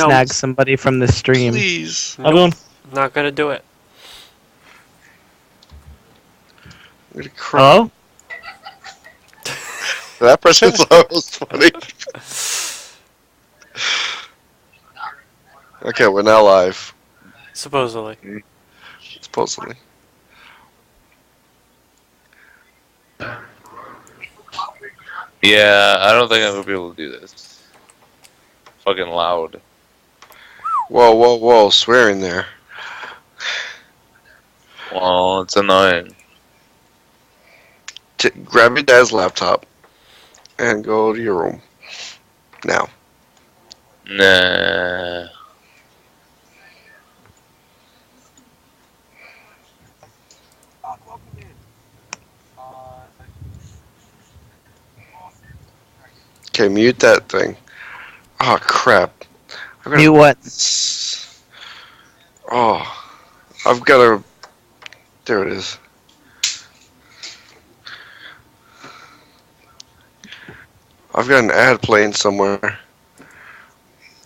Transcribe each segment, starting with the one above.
snag somebody from the stream. Please. Nope. Not gonna do it. I'm gonna cry. Hello? That person's always funny. Okay, we're now live. Supposedly. Supposedly. Yeah, I don't think I'm gonna be able to do this. Fucking loud. Whoa, whoa, whoa, swearing there. Well, it's annoying. Grab your dad's laptop and go to your room. Now. Nah. Okay, mute that thing. Oh, crap. Mute what? Oh, I've got to... There it is. I've got an ad playing somewhere.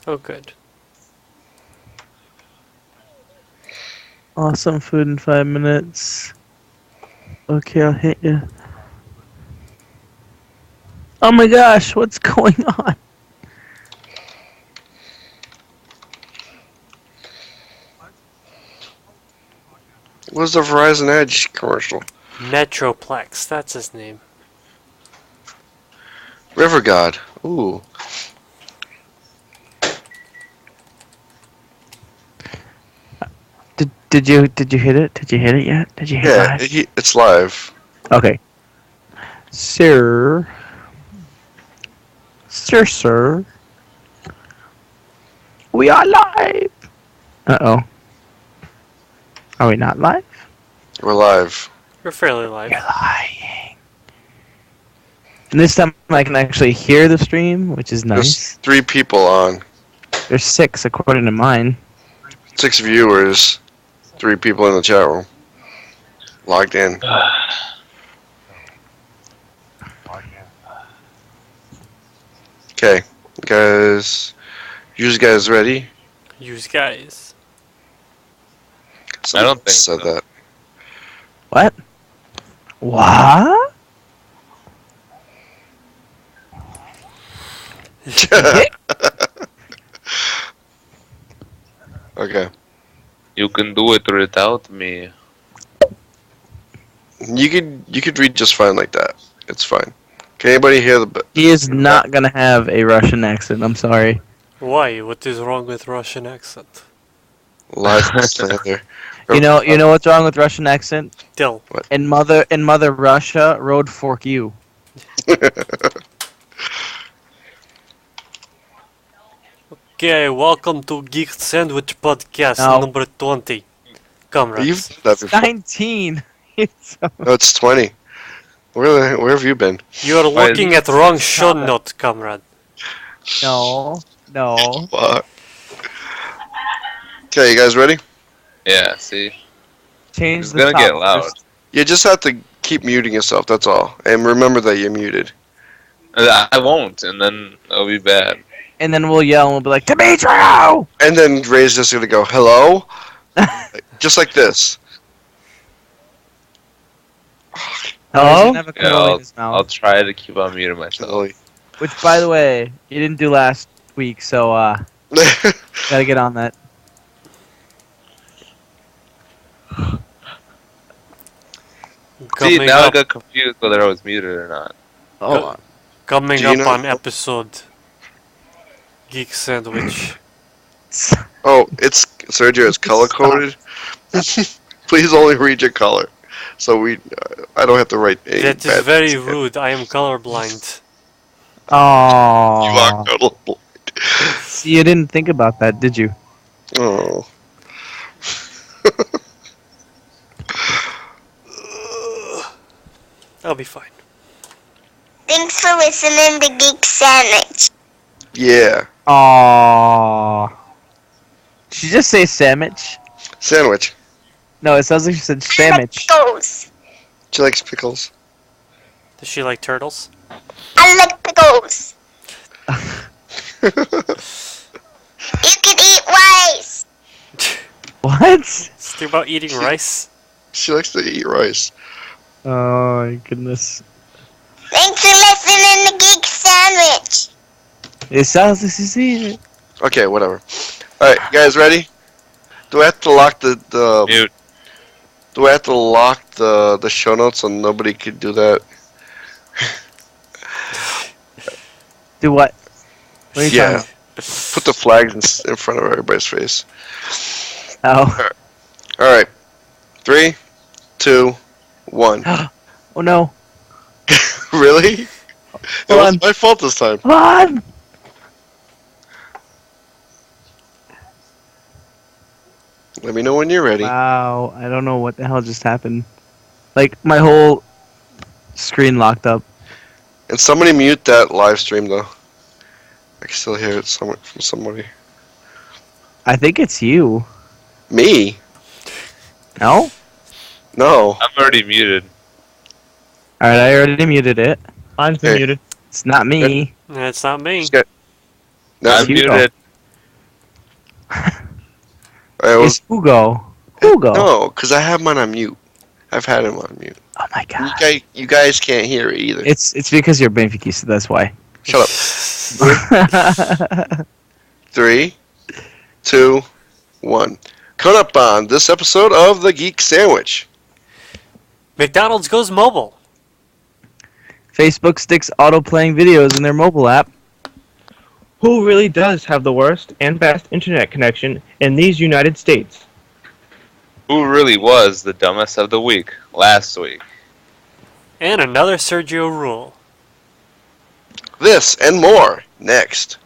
Oh, good. Awesome food in 5 minutes. Okay, I'll hit you. Oh my gosh, what's going on? What's the Verizon Edge commercial? Metroplex, that's his name. River God. Ooh. Did you hit it? Did you hit it yet? Did you hit Yeah, live? it's live. Okay. Sir. Sir. We are live! Uh-oh. Are we not live? We're live. We're fairly live. You're lying. And this time I can actually hear the stream, which is nice. There's 3 people on. There's 6 according to mine. 6 viewers. 3 people in the chat room. Logged in. Okay, guys. You guys ready? Use guys. I don't think said so. that. What? What? Okay. You can do it without me. You could read just fine like that. It's fine. Can anybody hear the... He is not gonna have a Russian accent, I'm sorry. Why? What is wrong with Russian accent? Live slander. You know what's wrong with Russian accent? Dill. In Mother Russia, road fork you. Okay, welcome to Geek Sandwich podcast No. number 20. Comrades. You've said that before. 19! No, it's 20. Where have you been? You're looking at wrong show note, comrade. No. Fuck. Okay, you guys ready? Yeah, see? Change It's the gonna get top loud. first. You just have to keep muting yourself, that's all. And remember that you're muted. I won't, and then it'll be bad. And then we'll yell and we'll be like, Demetrio! And then Ray's just gonna go, hello? Just like this. Hello? Yeah, I'll try to keep on muting myself. Silly. Which, by the way, you didn't do last week, so gotta get on that. See, Coming now I up, got confused whether I was muted or not. Oh, coming Do you up know- on episode Geek Sandwich. oh, it's Sergio. It's color coded. Please only read your color, so I don't have to write. Any That is bad very things. rude. I am colorblind. You are Aww. total. See, you didn't think about that, did you? Oh. I'll be fine. Thanks for listening to Geek Sandwich. Yeah. Aww. Did you just say sandwich? Sandwich. No, it sounds like you said sandwich. Pickles. She likes pickles. Does she like turtles? I like pickles. You What? Think about eating rice. She likes to eat rice. Oh my goodness. Thanks for listening to Geek Sandwich. It sounds like you see it. Okay, whatever. Alright, you guys ready? Do I have to lock the Mute. Do I have to lock the show notes so nobody could do that? Do what? What are you Yeah. talking Put the flags in front of everybody's face. about? Alright. 3, 2, 1. Oh no. Really? It Hold was on. my fault this time. Come on! Let me know when you're ready. Wow, I don't know what the hell just happened. Like, my whole screen locked up. And somebody mute that live stream though. I can still hear it from somebody. I think it's you. Me? No? No. I'm already muted. Alright, I already muted it. Mine's been Hey. muted. It's not me. That's not me. Just get- No, I'm Hugo. muted. I was, It's Hugo. Hugo. no, because I have mine on mute. I've had him on mute. Oh my god. You guys can't hear it either. It's because you're Benfica, that's why. Shut up. 3, 2, 1. Coming up on this episode of the Geek Sandwich. McDonald's goes mobile. Facebook sticks auto-playing videos in their mobile app. Who really does have the worst and best internet connection in these United States? Who really was the dumbest of the week last week? And another Sergio rule. This and more next.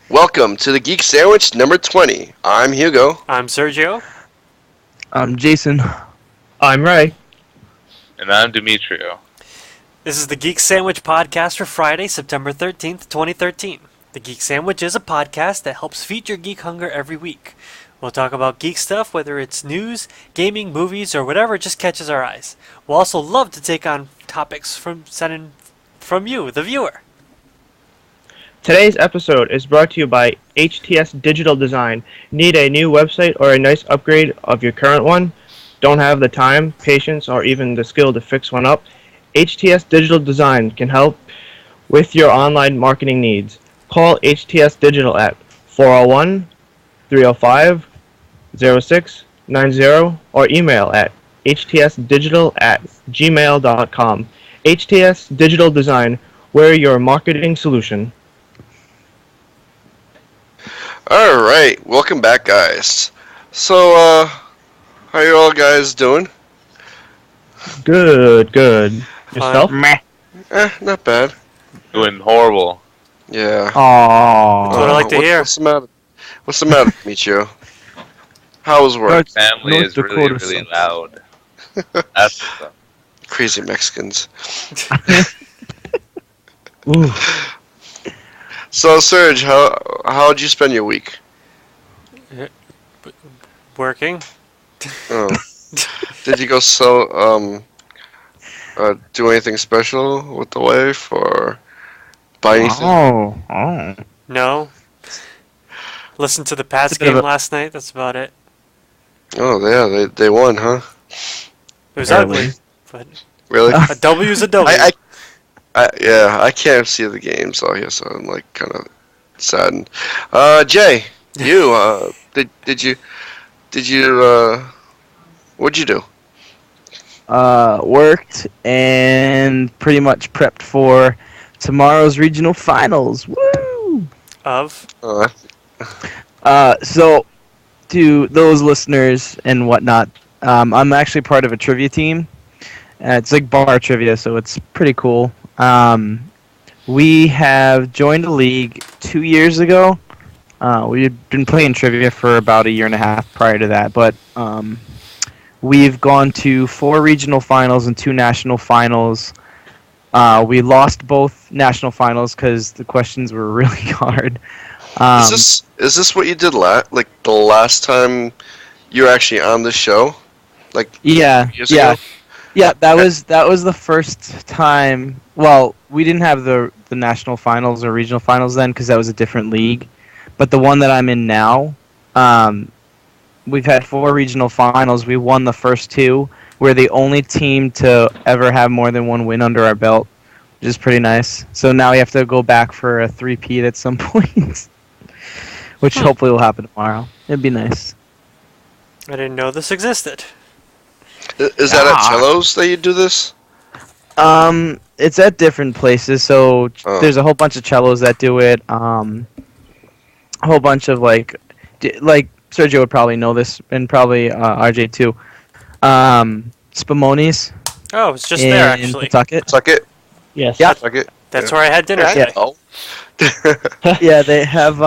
Welcome to the Geek Sandwich number 20. I'm Hugo. I'm Sergio. Jason. I'm Ray. And I'm Demetrio. This is the Geek Sandwich podcast for Friday, September 13th, 2013. The Geek Sandwich is a podcast that helps feed your geek hunger every week. We'll talk about geek stuff, whether it's news, gaming, movies, or whatever just catches our eyes. We'll also love to take on topics from you, the viewer. Today's episode is brought to you by HTS Digital Design. Need a new website or a nice upgrade of your current one? Don't have the time, patience, or even the skill to fix one up? HTS Digital Design can help with your online marketing needs. Call HTS Digital at 401-305-0690 or email at htsdigital@gmail.com. HTS Digital Design, we're your marketing solution. Alright, welcome back, guys. So, how you all guys doing? Good. Yourself? Meh. Not bad. Doing horrible. Yeah. Aww. That's what I like to hear. What's the matter? What's the matter, Michio? How was work? North- Family North is really, Dakota really sucks. loud. That's what's up. Crazy Mexicans. Ooh. So, Serge, how'd you spend your week? Working. Oh. Did you go do anything special with the wife or buy anything? Oh. No. Listened to the Pats It's a bit of game a- last night. That's about it. Oh, yeah, they won, huh? It was Barely. ugly, but Really? a W's a W. I can't see the game, so I guess I'm like kind of saddened. Jay, you did you what'd you do? Worked and pretty much prepped for tomorrow's regional finals. Woo! Of So, to those listeners and whatnot, I'm actually part of a trivia team. It's like bar trivia, so it's pretty cool. We have joined a league 2 years ago. We had been playing trivia for about a year and a half prior to that, but we've gone to 4 regional finals and 2 national finals. We lost both national finals because the questions were really hard. is this what you did like the last time you were actually on the show? Like Yeah, years yeah, ago? yeah. That was the first time. Well, we didn't have the national finals or regional finals then because that was a different league. But the one that I'm in now, we've had 4 regional finals. We won the first 2. We're the only team to ever have more than 1 win under our belt, which is pretty nice. So now we have to go back for a 3-peat at some point, which hopefully will happen tomorrow. It'd be nice. I didn't know this existed. Is that at Cellos that you do this? It's at different places. So there's a whole bunch of cellos that do it. A whole bunch of like Sergio would probably know this, and probably RJ too. Spumoni's Oh, it's just there in actually. Pawtucket. Suck it. Yes. Yeah. Suck it. That's where I had dinner Yeah. today. Oh. Yeah, they have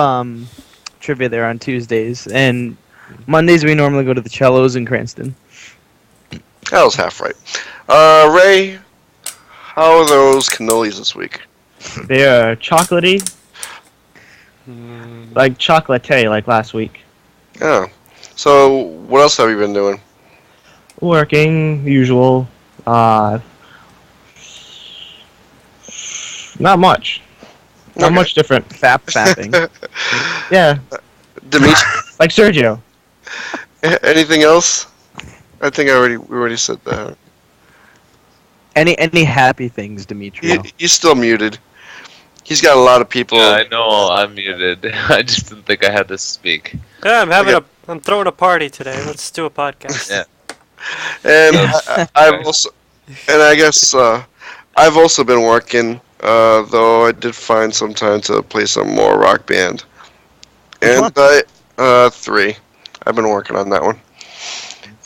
trivia there on Tuesdays, and Mondays we normally go to the cellos in Cranston. That was half right. Ray, how are those cannolis this week? They're chocolatey, like chocolate, like last week. Yeah. So, what else have you been doing? Working, usual. Not much. Not Okay. much different. Fapping. Yeah, Dimitri, like Sergio. anything else? I think we already said that. Any happy things, Demetrio? He's still muted. He's got a lot of people. Yeah, I know I'm muted. I just didn't think I had to speak. Yeah, I'm throwing a party today. Let's do a podcast. Yeah. And I've also, and I guess I've also been working. Though I did find some time to play some more Rock Band. And 3. I've been working on that one.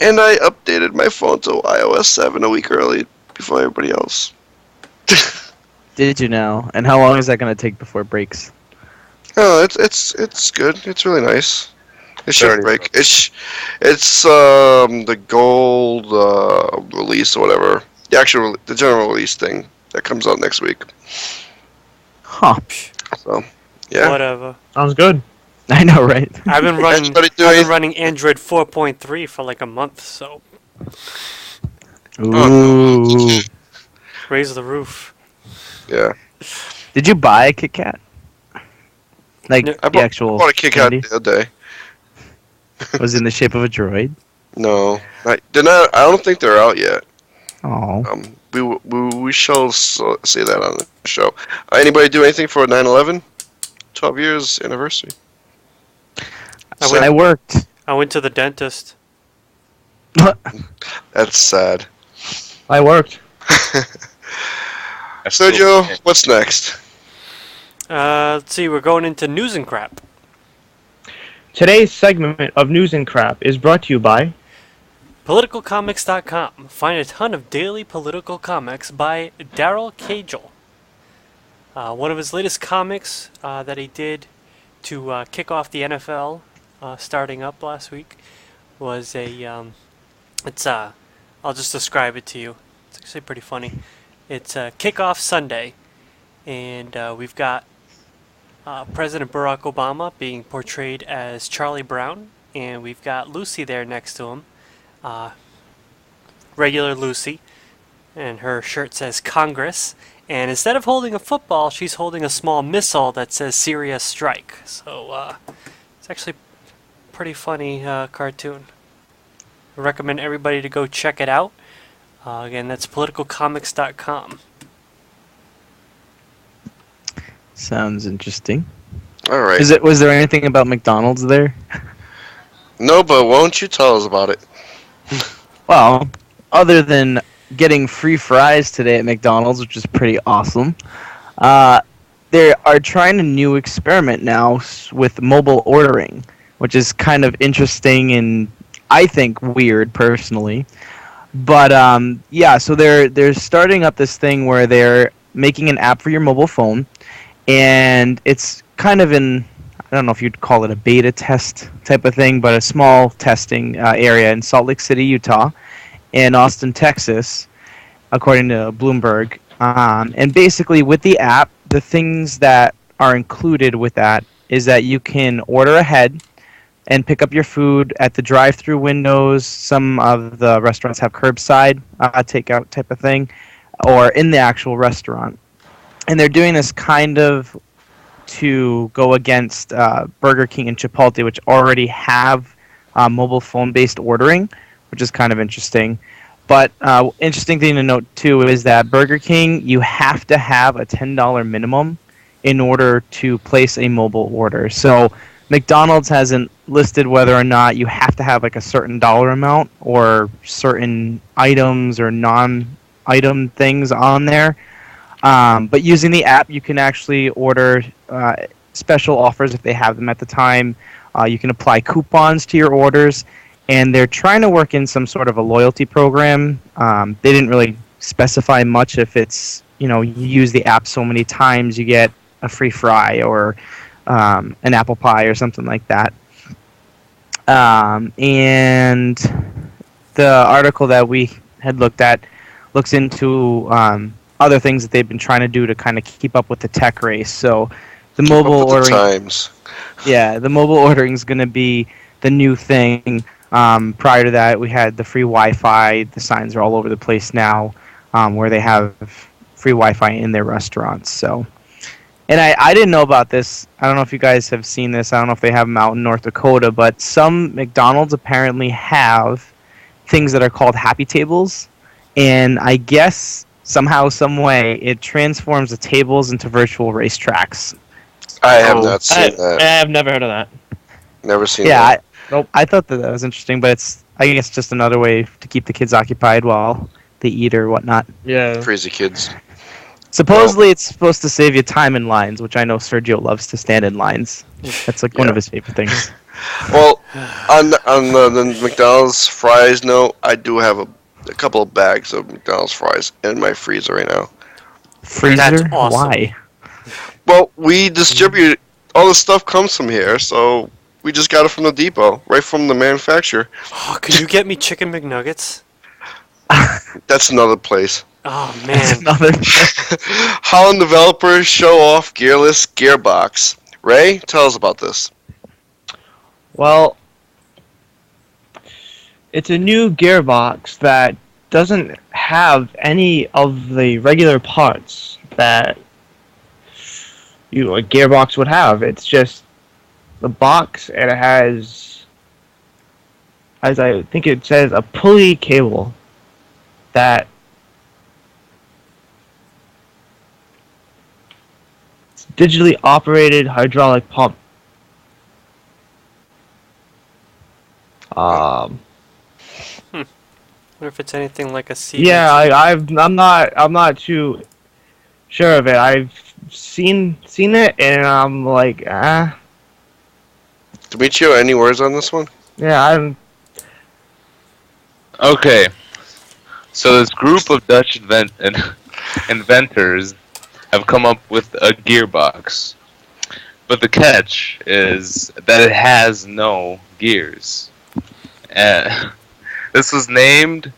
And I updated my phone to iOS 7 a week early before everybody else. Did you know? And how long is that going to take before it breaks? Oh, it's good. It's really nice. It should 30 break. It's the gold release or whatever. The general release thing that comes out next week. Huh. So, yeah. Whatever. Sounds good. I know, right? I've been running. Anybody I've do been anything? running Android 4.3 for like a month, so Ooh. raise the roof. Yeah. Did you buy a Kit Kat? Like No, I the actual bought a Kit Kat candy? the other day. Was it in the shape of a droid? No, they're not. I don't think they're out yet. Oh. We shall say that on the show. Anybody do anything for 9/11? 12 years anniversary. I I worked. I went to the dentist. That's sad. I worked. Sergio, what's next? Let's see. We're going into news and crap. Today's segment of News and Crap is brought to you by PoliticalComics.com. Find a ton of daily political comics by Daryl Cagle. One of his latest comics that he did to kick off the NFL starting up last week was a I'll just describe it to you. It's actually pretty funny. It's Kickoff Sunday, and we've got President Barack Obama being portrayed as Charlie Brown, and we've got Lucy there next to him, regular Lucy, and her shirt says Congress, and instead of holding a football, she's holding a small missile that says Syria Strike. So it's actually a pretty funny cartoon. I recommend everybody to go check it out. Again, that's politicalcomics.com. Sounds interesting. All right. Was there anything about McDonald's there? No, but won't you tell us about it? Well, other than getting free fries today at McDonald's, which is pretty awesome, they are trying a new experiment now with mobile ordering, which is kind of interesting and I think weird personally. But yeah, so they're starting up this thing where they're making an app for your mobile phone, and it's kind of in, I don't know if you'd call it a beta test type of thing, but a small testing area in Salt Lake City, Utah, and Austin, Texas, according to Bloomberg. And basically with the app, the things that are included with that is that you can order ahead and pick up your food at the drive-through windows. Some of the restaurants have curbside takeout type of thing, or in the actual restaurant. And they're doing this kind of to go against Burger King and Chipotle, which already have mobile phone-based ordering, which is kind of interesting. But interesting thing to note too is that Burger King, you have to have a $10 minimum in order to place a mobile order. So McDonald's hasn't listed whether or not you have to have like a certain dollar amount or certain items or non-item things on there. But using the app, you can actually order special offers if they have them at the time. You can apply coupons to your orders, and they're trying to work in some sort of a loyalty program. They didn't really specify much if it's, you use the app so many times you get a free fry or an apple pie or something like that. And the article that we had looked at looks into other things that they've been trying to do to kind of keep up with the tech race. So the mobile ordering, times. Yeah, the mobile ordering is going to be the new thing. Prior to that, we had the free Wi-Fi. The signs are all over the place now, where they have free Wi-Fi in their restaurants. So, and I didn't know about this. I don't know if you guys have seen this. I don't know if they have them out in North Dakota, but some McDonald's apparently have things that are called happy tables, and I guess somehow, some way, it transforms the tables into virtual racetracks. I have not seen that. I have never heard of that. Never seen that. Nope. I thought that was interesting, but it's, I guess, just another way to keep the kids occupied while they eat or whatnot. Yeah. Crazy kids. Supposedly, it's supposed to save you time in lines, which I know Sergio loves to stand in lines. That's like one of his favorite things. Well, on the McDonald's fries note, I do have a couple of bags of McDonald's fries in my freezer right now. Freezer? That's awesome. Why? Well, we distribute, all the stuff comes from here, so we just got it from the depot, right from the manufacturer. Oh, could you get me chicken McNuggets? That's another place. Oh, That's man. another. Holland developers show off gearless gearbox. Ray, tell us about this. Well, it's a new gearbox that doesn't have any of the regular parts that a gearbox would have. It's just the box, and it has, as I think it says, a pulley cable that it's digitally operated hydraulic pump. Wonder if it's anything like a CVT. Yeah, I'm not too sure of it. I've seen it, and I'm like, Demetrio, any words on this one? yeah, I'm. Okay, so this group of Dutch inventors have come up with a gearbox, but the catch is that it has no gears. This was named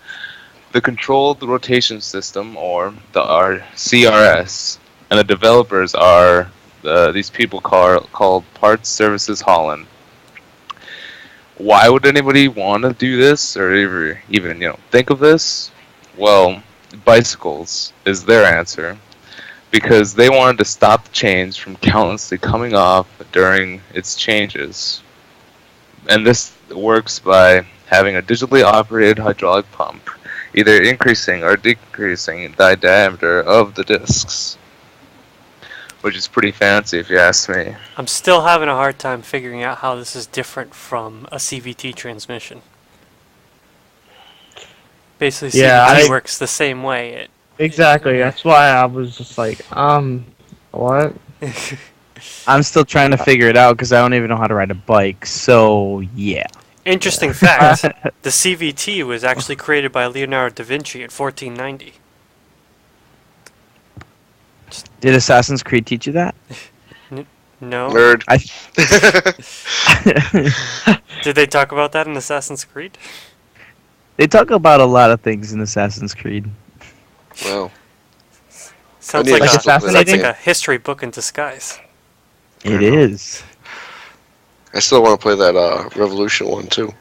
the Controlled Rotation System, or the CRS, and the developers are these people called Parts Services Holland. Why would anybody want to do this, or even think of this? Well, bicycles is their answer, because they wanted to stop the chains from countlessly coming off during its changes. And this works by having a digitally operated hydraulic pump, either increasing or decreasing the diameter of the discs, which is pretty fancy if you ask me. I'm still having a hard time figuring out how this is different from a CVT transmission. Basically, CVT works the same way. Exactly. That's why I was just like, what? I'm still trying to figure it out because I don't even know how to ride a bike. So yeah. Interesting fact: the CVT was actually created by Leonardo da Vinci in 1490. Did Assassin's Creed teach you that? No. Nerd. Did they talk about that in Assassin's Creed? They talk about a lot of things in Assassin's Creed. Well, Sounds I need like, to stop sounds like that. a history book in disguise. It is. I still want to play that Revolution one too.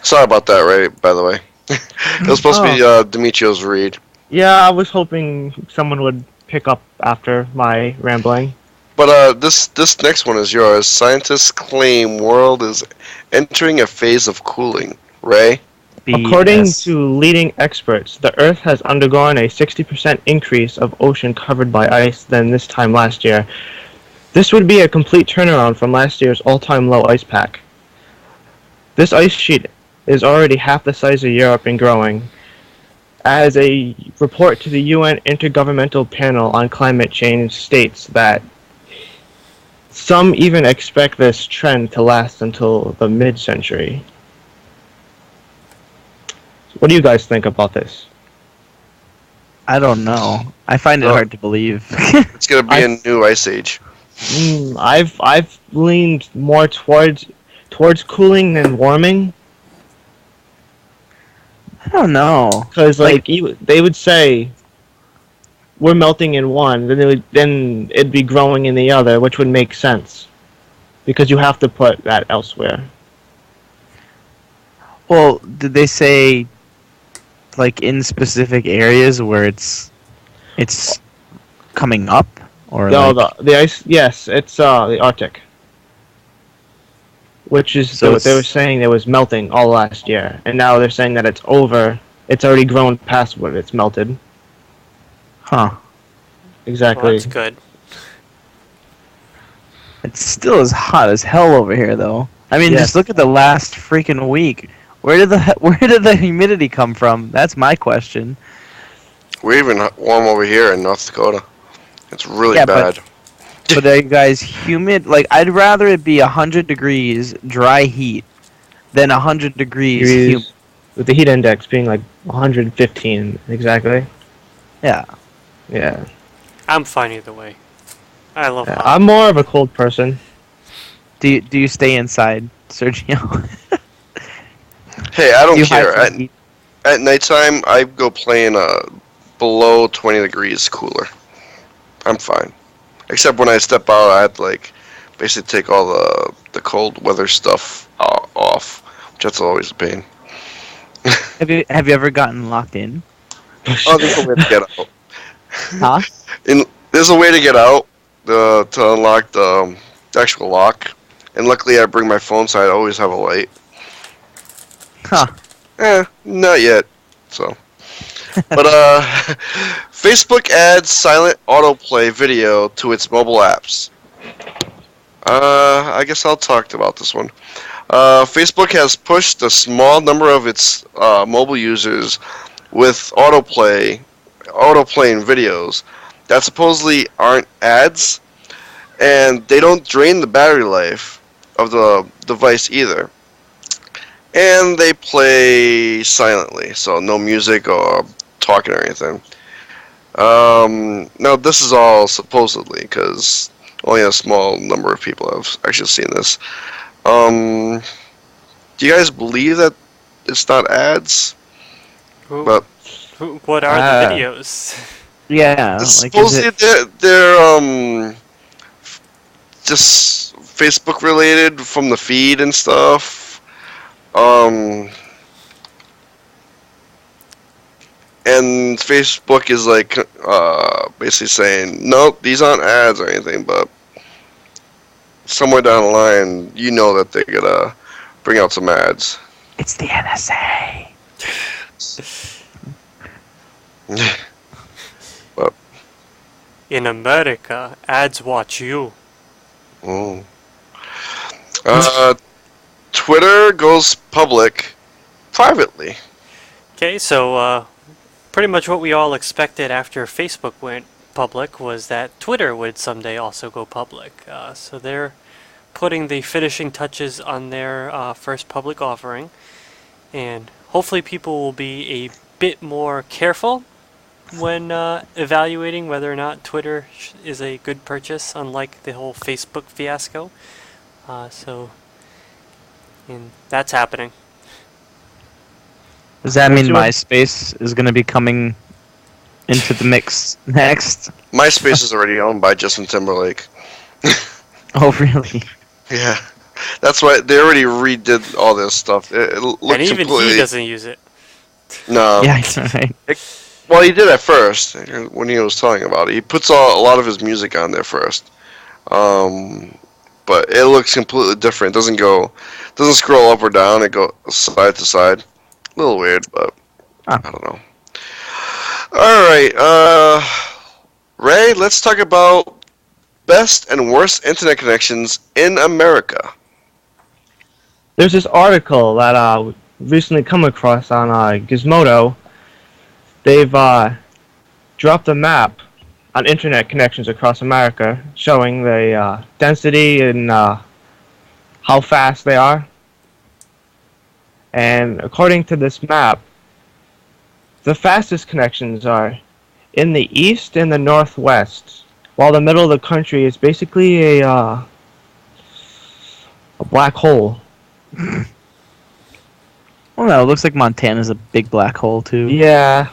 Sorry about that, Ray. By the way, it was supposed to be Demetrio's read. Yeah, I was hoping someone would pick up after my rambling. But this next one is yours. Scientists claim world is entering a phase of cooling. Ray? According BS. to leading experts, the Earth has undergone a 60% increase of ocean covered by ice than this time last year. This would be a complete turnaround from last year's all-time low ice pack. This ice sheet is already half the size of Europe and growing. As a report to the UN Intergovernmental Panel on Climate Change states that some even expect this trend to last until the mid-century. What do you guys think about this? I don't know. I find it Oh. hard to believe. It's gonna be a new ice age. I've leaned more towards cooling than warming, I don't know. because they would say we're melting in one, then it'd be growing in the other, which would make sense, because you have to put that elsewhere. Well, did they say like in specific areas where it's coming up or No, like, the ice. Yes, it's the Arctic, which is So they were it's- saying it was melting all last year, and now they're saying that it's over. It's already grown past what it's melted. huh? Well, Exactly. that's good. It's still as hot as hell over here, though. I mean, Yes. just look at the last freaking week. Where did the humidity come from? That's my question. We're even warm over here in North Dakota. It's really Yeah, bad. But are you guys humid? Like, I'd rather it be 100 degrees dry heat than 100 degrees humid. Degrees, with the heat index being like 115 exactly. Yeah. Yeah. I'm fine either way. I love hot. I'm more of a cold person. Do you stay inside, Sergio? Hey, I don't Do you hide care. from the heat? At nighttime, I go play in a below 20 degrees cooler. I'm fine. Except when I step out, I have to like basically take all the cold weather stuff off, which that's always a pain. Have you ever gotten locked in? Oh, there's a way to get out. Huh? There's a way to get out to unlock the actual lock. And luckily, I bring my phone, so I always have a light. Huh. Not yet. So, but Facebook adds silent autoplay video to its mobile apps. I guess I'll talk about this one. Facebook has pushed a small number of its mobile users with autoplaying videos that supposedly aren't ads, and they don't drain the battery life of the device either. And they play silently, so no music or talking or anything. Now, this is all supposedly, because only a small number of people have actually seen this. Do you guys believe that it's not ads? Who- But what are the videos? Yeah. Like, is supposedly it, they're just Facebook related from the feed and stuff. And Facebook is like basically saying, nope, these aren't ads or anything, but somewhere down the line, you know that they're gonna bring out some ads. it's the NSA. In America, ads watch you. Oh. Twitter goes public privately. Okay, so pretty much what we all expected after Facebook went public was that Twitter would someday also go public. So they're putting the finishing touches on their first public offering, and hopefully people will be a bit more careful when evaluating whether or not Twitter is a good purchase, unlike the whole Facebook fiasco. And that's happening. Does that mean What's MySpace is going to be coming into the mix next? MySpace is already owned by Justin Timberlake. Oh, really? Yeah. That's why they already redid all this stuff. It looked And even completely... he doesn't use it. No. Yeah, he's right. Well, he did at first when he was talking about it. He puts a lot of his music on there first. But it looks completely different. It doesn't scroll up or down. It goes side to side. A little weird, but I don't know. All right, Ray, let's talk about best and worst internet connections in America. There's this article that recently come across on Gizmodo. They've dropped a map on internet connections across America, showing the density and how fast they are. And according to this map, the fastest connections are in the east and the northwest, while the middle of the country is basically a black hole. Well, no, it looks like Montana's a big black hole too. Yeah.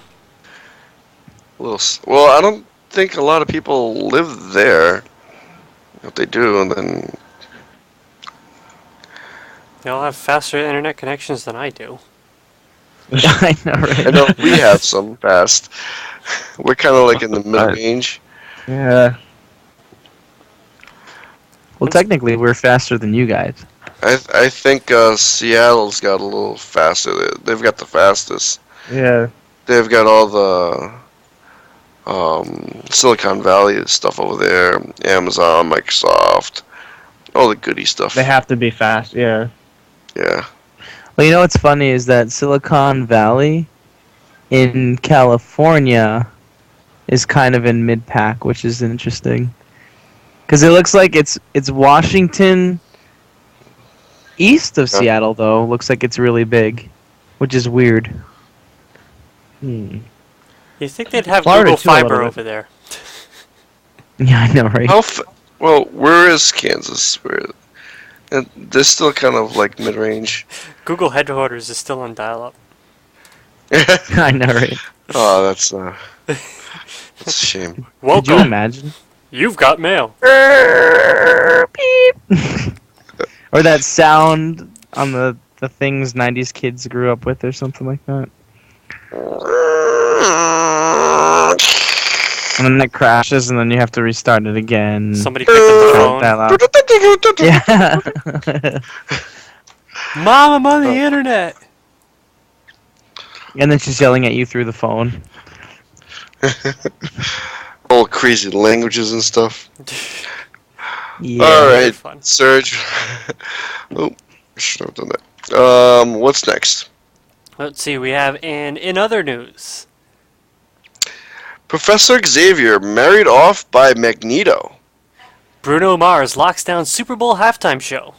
Well, I don't think a lot of people live there. If they do, and then They all have faster internet connections than I do. I know, right? I know we have some fast. We're kind of like in the mid-range. Yeah. Well, technically, we're faster than you guys. I think Seattle's got a little faster. They've got the fastest. Yeah. They've got all the Silicon Valley stuff over there, Amazon, Microsoft, all the goody stuff. They have to be fast, yeah. Yeah. Well, you know what's funny is that Silicon Valley in California is kind of in mid-pack, which is interesting. Because it looks like it's Washington east of Seattle, though. Looks like it's really big, which is weird. You think they'd have Florida Google too, a little Fiber bit. over there? Yeah, I know, right? Well, where is Kansas? And they're still kind of like mid-range. Google headquarters is still on dial-up. I know, right? Oh, that's a shame. Could you Welcome. imagine? You've got mail. Beep. Or that sound on the things 90s kids grew up with or something like that. And then it crashes and then you have to restart it again. Somebody picked up the phone. That loud. Yeah. Mom, I'm on the internet. And then she's yelling at you through the phone. All crazy languages and stuff. Yeah. All right, fun. Serge. Oh, I should have done that. What's next? Let's see, we have in other news. Professor Xavier married off by Magneto. Bruno Mars locks down Super Bowl halftime show.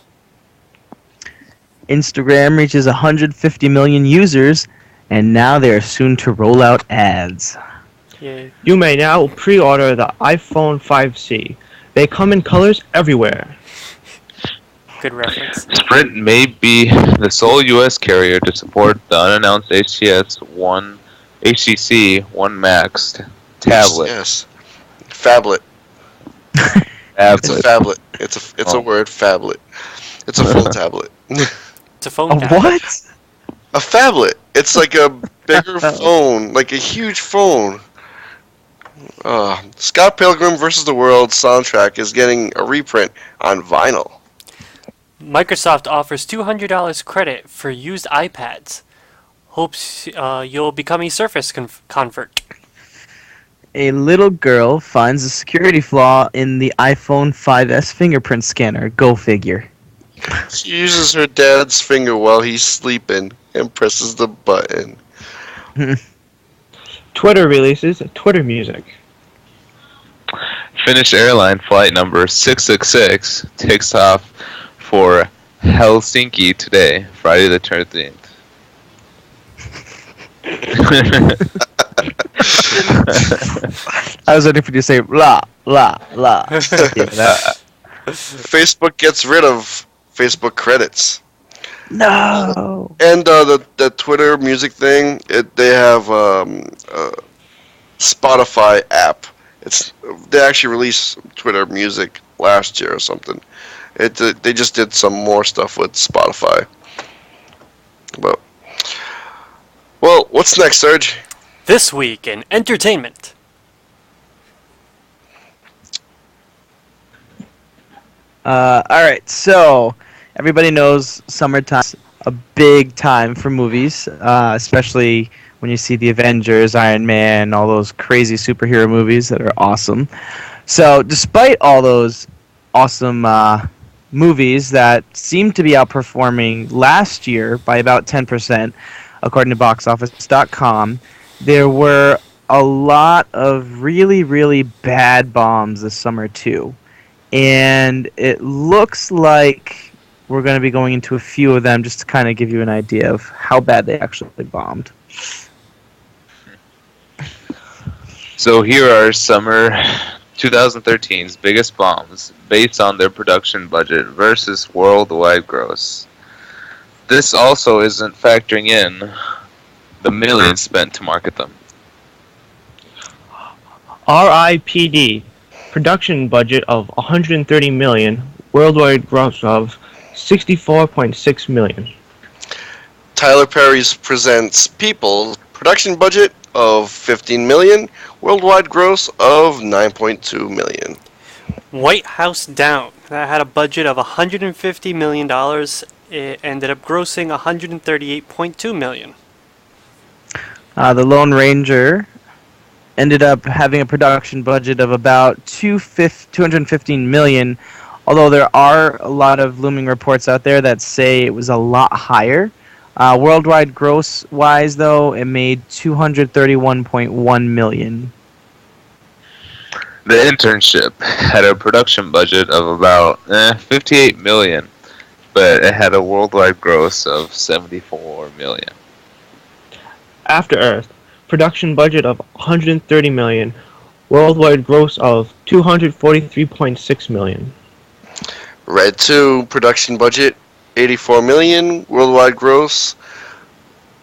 Instagram reaches 150 million users, and now they are soon to roll out ads. Yay. You may now pre-order the iPhone 5C. They come in colors everywhere. Good reference. Sprint may be the sole U.S. carrier to support the unannounced HTC One Max tablet. Yes. Phablet. It's a phablet. It's a word, phablet. It's a phone tablet. It's a phone tablet. What? A phablet. It's like a bigger phone, like a huge phone. Scott Pilgrim vs. the World soundtrack is getting a reprint on vinyl. Microsoft offers $200 credit for used iPads. Hopes you'll become a Surface convert. A little girl finds a security flaw in the iPhone 5S fingerprint scanner. Go figure. She uses her dad's finger while he's sleeping and presses the button. Twitter releases Twitter music. Finnish airline flight number 666 takes off for Helsinki today, Friday the 13th. I was waiting for you to say la la la. Facebook gets rid of Facebook credits. No. And the Twitter music thing, they have a Spotify app. They actually released Twitter music last year or something. They just did some more stuff with Spotify. But well, what's next, Serge? This week in entertainment. All right, so everybody knows summertime's a big time for movies, especially when you see the Avengers, Iron Man, all those crazy superhero movies that are awesome. So, despite all those awesome movies that seem to be outperforming last year by about 10%, according to BoxOffice.com, there were a lot of really, really bad bombs this summer, too. And it looks like we're going to be going into a few of them just to kind of give you an idea of how bad they actually bombed. So here are summer 2013's biggest bombs based on their production budget versus worldwide gross. This also isn't factoring in the millions spent to market them. R.I.P.D. Production budget of 130 million, worldwide gross of 64.6 million. Tyler Perry's presents People, production budget of 15 million, worldwide gross of 9.2 million. White House Down. That had a budget of $150 million. It ended up grossing $138.2 million. The Lone Ranger ended up having a production budget of about $215 million, although there are a lot of looming reports out there that say it was a lot higher. Worldwide gross-wise, though, it made $231.1 million. The Internship had a production budget of about $58 million, but it had a worldwide gross of $74 million. After Earth, production budget of 130 million, worldwide gross of 243.6 million. Red 2, production budget 84 million, worldwide gross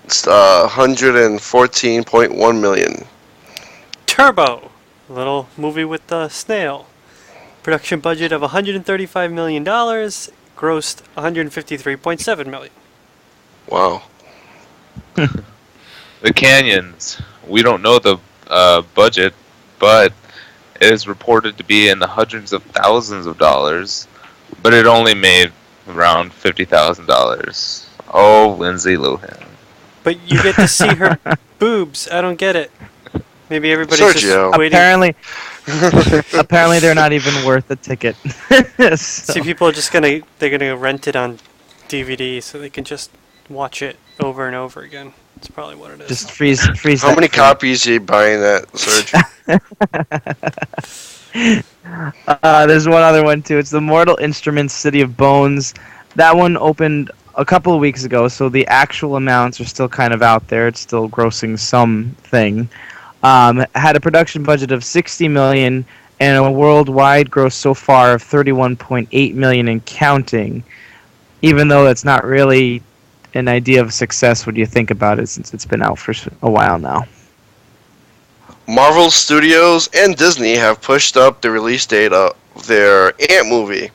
114.1 million. Turbo. A little movie with the snail. Production budget of $135 million. Grossed $153.7 million. Wow. The Canyons. We don't know the budget, but it is reported to be in the hundreds of thousands of dollars, but it only made around $50,000. Oh, Lindsay Lohan. But you get to see her boobs. I don't get it. Maybe everybody's Sergio. just waiting. Apparently they're not even worth the ticket. See, people are just they're gonna rent it on DVD so they can just watch it over and over again. That's probably what it is. Just freeze. How many copies are you buying that, Sergio? There's one other one too. It's the Mortal Instruments City of Bones. That one opened a couple of weeks ago, so the actual amounts are still kind of out there. It's still grossing something. Had a production budget of 60 million and a worldwide gross so far of 31.8 million and counting. Even though that's not really an idea of success when you think about it, since it's been out for a while now. Marvel Studios and Disney have pushed up the release date of their Ant-Man movie,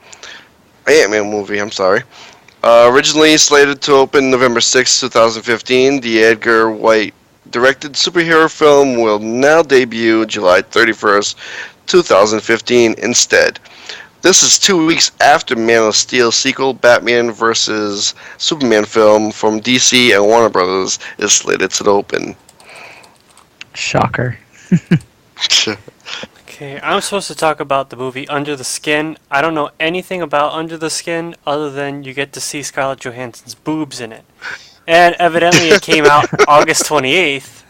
originally slated to open November 6, 2015, the Edgar Wright directed superhero film will now debut July 31st, 2015 instead. This is 2 weeks after Man of Steel sequel Batman vs. Superman film from DC and Warner Brothers is slated to open. Shocker. Okay, I'm supposed to talk about the movie Under the Skin. I don't know anything about Under the Skin other than you get to see Scarlett Johansson's boobs in it. And evidently it came out August 28th.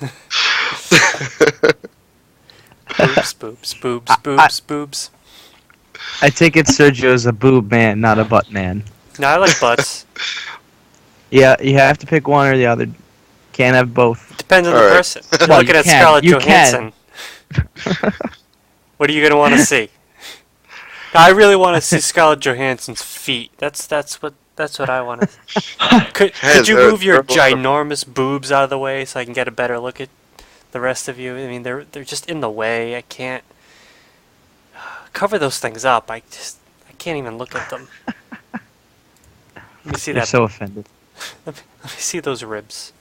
Boobs. I take it Sergio's a boob man, not a butt man. No, I like butts. Yeah, you have to pick one or the other. Can't have both. Depends on the Alright. person. You're Well, looking you at can. Scarlett You Johansson. What are you going to want to see? I really want to see Scarlett Johansson's feet. That's what I want to. Could you move your ginormous boobs out of the way so I can get a better look at the rest of you? I mean, they're just in the way. I can't cover those things up. I can't even look at them. Let me see You're that. so offended. Let me see those ribs.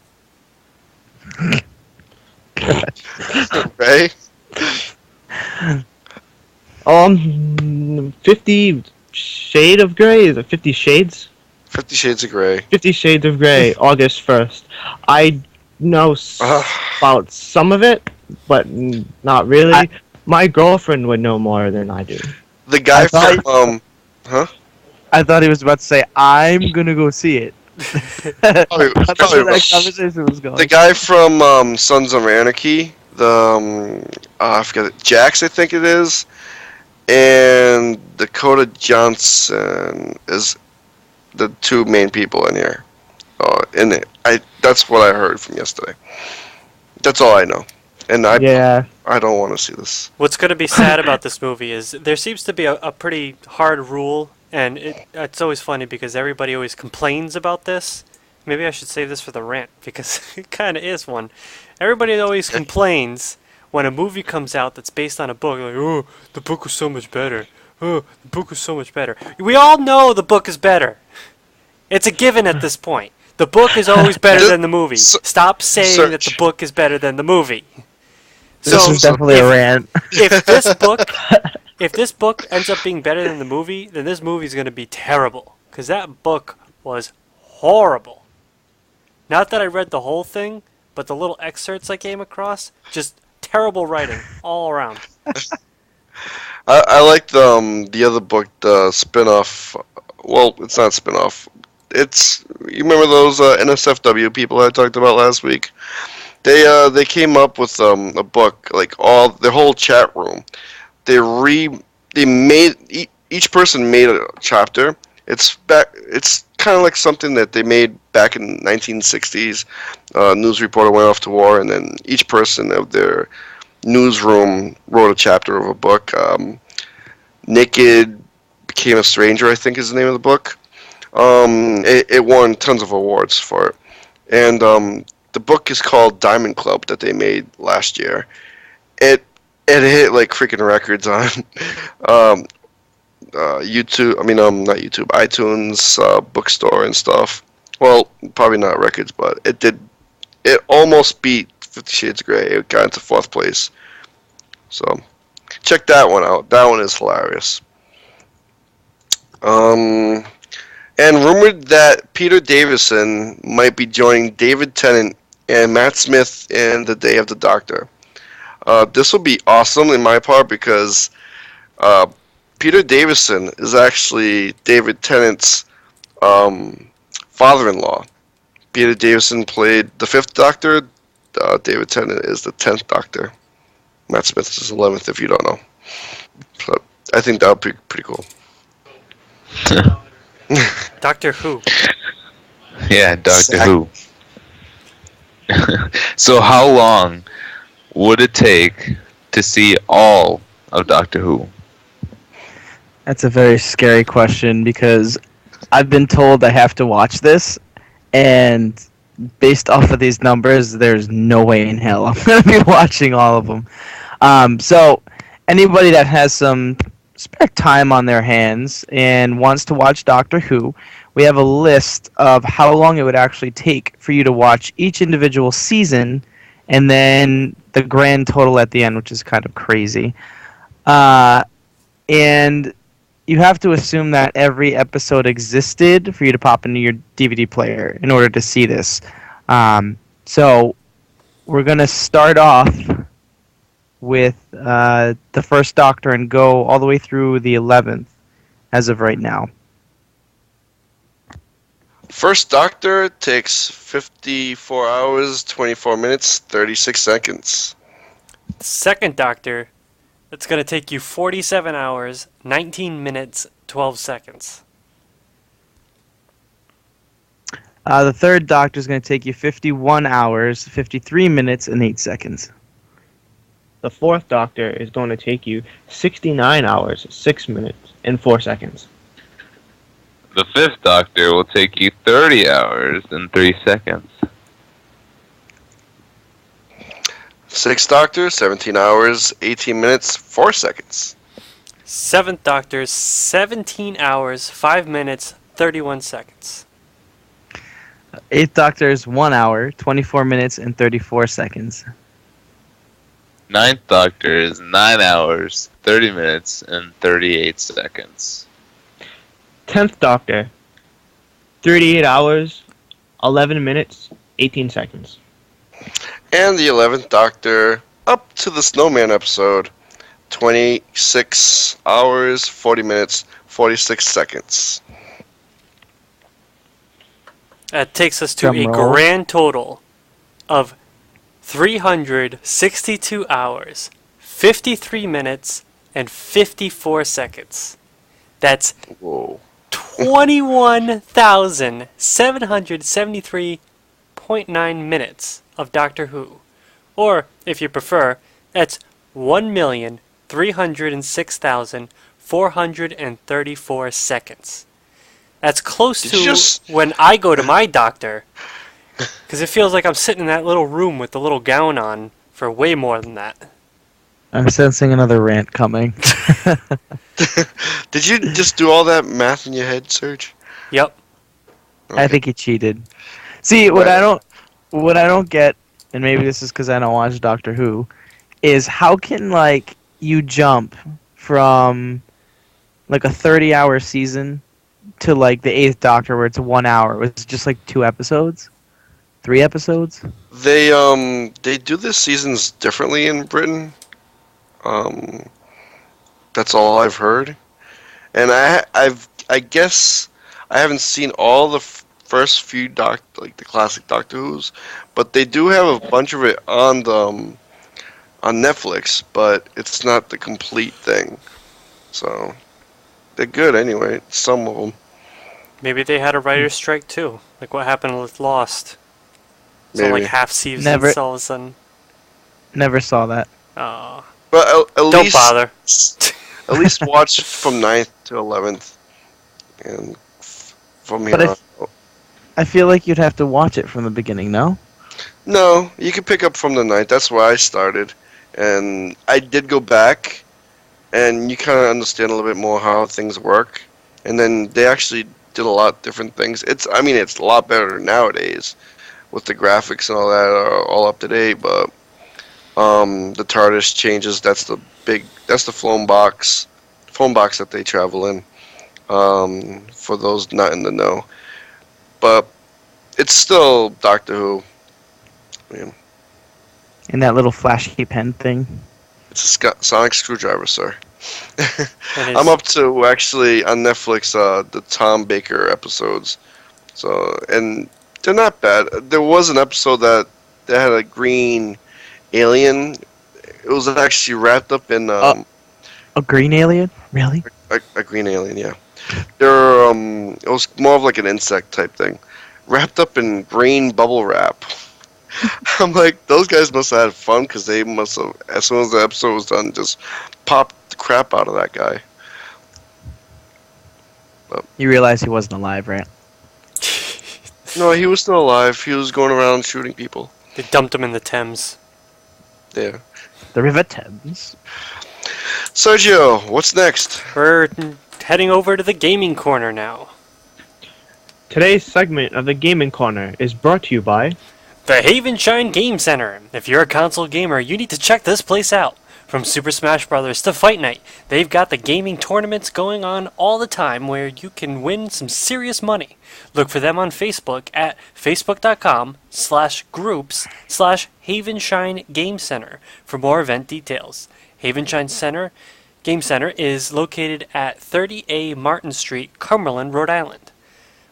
Right? 50 Shade of Grey? Is it 50 Shades? 50 Shades of Grey. 50 Shades of Grey, August 1st. I know about some of it, but not really. My girlfriend would know more than I do. The guy from I thought he was about to say, "I'm gonna go see it." That's Probably where that right. conversation was going. The guy from Sons of Anarchy, I forget it, Jax, I think it is, and Dakota Johnson is the two main people in here. In it, that's what I heard from yesterday. That's all I know, and I don't want to see this. What's going to be sad about this movie is there seems to be a pretty hard rule, and it's always funny because everybody always complains about this. Maybe I should save this for the rant because it kind of is one. Everybody always complains when a movie comes out that's based on a book. Like, oh, the book was so much better. Oh, the book was so much better. We all know the book is better. It's a given at this point. The book is always better than the movie. Stop saying that the book is better than the movie. This is definitely a rant. If this book ends up being better than the movie, then this movie is going to be terrible. Because that book was horrible. Not that I read the whole thing, but the little excerpts I came across, just terrible writing all around. I liked the other book, the spin-off. Well, it's not spin-off. You remember those NSFW people I talked about last week? They came up with a book, like their whole chat room. They made each person made a chapter. It's kind of like something that they made back in 1960s. News reporter went off to war, and then each person of their newsroom wrote a chapter of a book. Naked Became a Stranger, I think is the name of the book. It won tons of awards for it. And the book is called Diamond Club that they made last year. It hit like freaking records on YouTube. I mean, not YouTube, iTunes, bookstore and stuff. Well, probably not records, but it did. It almost beat 50 Shades of Grey. It got into 4th place. So, check that one out. That one is hilarious. And rumored that Peter Davison might be joining David Tennant and Matt Smith in The Day of the Doctor. This will be awesome in my part because Peter Davison is actually David Tennant's father-in-law. Peter Davison played the 5th Doctor. David Tennant is the 10th Doctor. Matt Smith is 11th, if you don't know. So I think that would be pretty cool. Doctor Who. Yeah, Doctor Who. So how long would it take to see all of Doctor Who? That's a very scary question because I've been told I have to watch this, and based off of these numbers, there's no way in hell I'm going to be watching all of them. So anybody that has some spare time on their hands and wants to watch Doctor Who, we have a list of how long it would actually take for you to watch each individual season, and then the grand total at the end, which is kind of crazy. And you have to assume that every episode existed for you to pop into your DVD player in order to see this. So we're going to start off with the 1st Doctor and go all the way through the 11th as of right now. 1st Doctor takes 54 hours, 24 minutes, 36 seconds. 2nd Doctor, that's going to take you 47 hours, 19 minutes, 12 seconds. The 3rd Doctor is going to take you 51 hours, 53 minutes, and 8 seconds. The 4th Doctor is going to take you 69 hours, 6 minutes, and 4 seconds. The 5th Doctor will take you 30 hours and 3 seconds. 6th Doctor, 17 hours, 18 minutes, 4 seconds. 7th Doctor, 17 hours, 5 minutes, 31 seconds. 8th Doctor is 1 hour, 24 minutes, and 34 seconds. 9th Doctor is 9 hours, 30 minutes, and 38 seconds. 10th Doctor, 38 hours, 11 minutes, 18 seconds. And the 11th Doctor, up to the Snowman episode, 26 hours, 40 minutes, 46 seconds. That takes us to Drum a roll. grand total of 362 hours, 53 minutes, and 54 seconds. That's Whoa. 21,773.9 minutes of Doctor Who. Or, if you prefer, that's 1,306,434 seconds. That's close Did to you just- when I go to my doctor. Because it feels like I'm sitting in that little room with the little gown on for way more than that. I'm sensing another rant coming. Did you just do all that math in your head, Serge? Yep. I think he cheated. See, what I don't get, and maybe this is because I don't watch Doctor Who, is how can like you jump from like a 30-hour season to like the 8th Doctor where it's 1 hour? It was just like 2 episodes, 3 episodes. They do the seasons differently in Britain. That's all I've heard, and I guess I haven't seen all the first few the classic Doctor Who's, but they do have a bunch of it on Netflix, but it's not the complete thing. So they're good anyway. Some of them. Maybe they had a writer's strike too. Like what happened with Lost. So Maybe. like half seasons Never- all of a sudden. Never saw that. Oh. But at Don't least bother. at least watch from 9th to 11th, and from here But on. I feel like you'd have to watch it from the beginning, no? No, you can pick up from the 9th. That's where I started, and I did go back, and you kind of understand a little bit more how things work, and then they actually did a lot of different things. It's a lot better nowadays, with the graphics and all that are all up to date. But the TARDIS changes. That's the phone box that they travel in. For those not in the know, but it's still Doctor Who. In that little flashy pen thing. It's a sonic screwdriver, sir. And I'm up to actually on Netflix the Tom Baker episodes, and they're not bad. There was an episode that had a green alien. It was actually wrapped up in A green alien? Really? a green alien. Yeah, they're it was more of like an insect type thing, wrapped up in green bubble wrap. I'm like, those guys must have had fun because they must have, as soon as the episode was done, just popped the crap out of that guy. You realize he wasn't alive, right? No, he was still alive. He was going around shooting people. they dumped him in the Thames. There. The River Thames. Sergio, what's next? We're heading over to the gaming corner now. Today's segment of the Gaming Corner is brought to you by The Havenshine Game Center. If you're a console gamer, you need to check this place out. From Super Smash Bros. To Fight Night, they've got the gaming tournaments going on all the time where you can win some serious money. Look for them on Facebook at facebook.com/groups/Havenshine Game Center for more event details. Havenshine Game Center is located at 30A Martin Street, Cumberland, Rhode Island.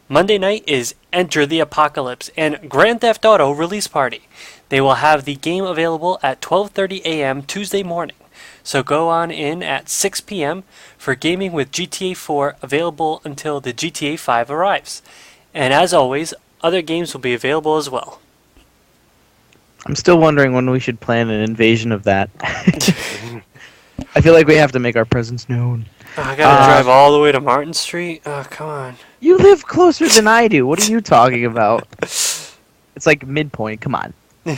Monday night is Enter the Apocalypse and Grand Theft Auto release party. They will have the game available at 12:30 a.m. Tuesday morning. So go on in at 6 p.m. for gaming with GTA 4 available until the GTA 5 arrives. And as always, other games will be available as well. I'm still wondering when we should plan an invasion of that. I feel like we have to make our presence known. Oh, I gotta drive all the way to Martin Street? Oh, come on. You live closer than I do. What are you talking about? It's like midpoint. Come on.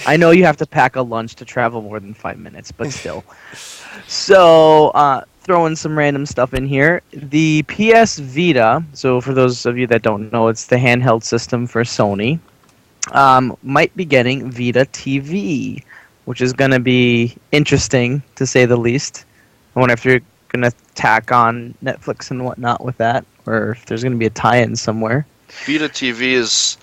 I know you have to pack a lunch to travel more than 5 minutes, but still. So, throwing some random stuff in here. The PS Vita, so for those of you that don't know, it's the handheld system for Sony, might be getting Vita TV, which is going to be interesting, to say the least. I wonder if you're going to tack on Netflix and whatnot with that, or if there's going to be a tie-in somewhere. Vita TV isn't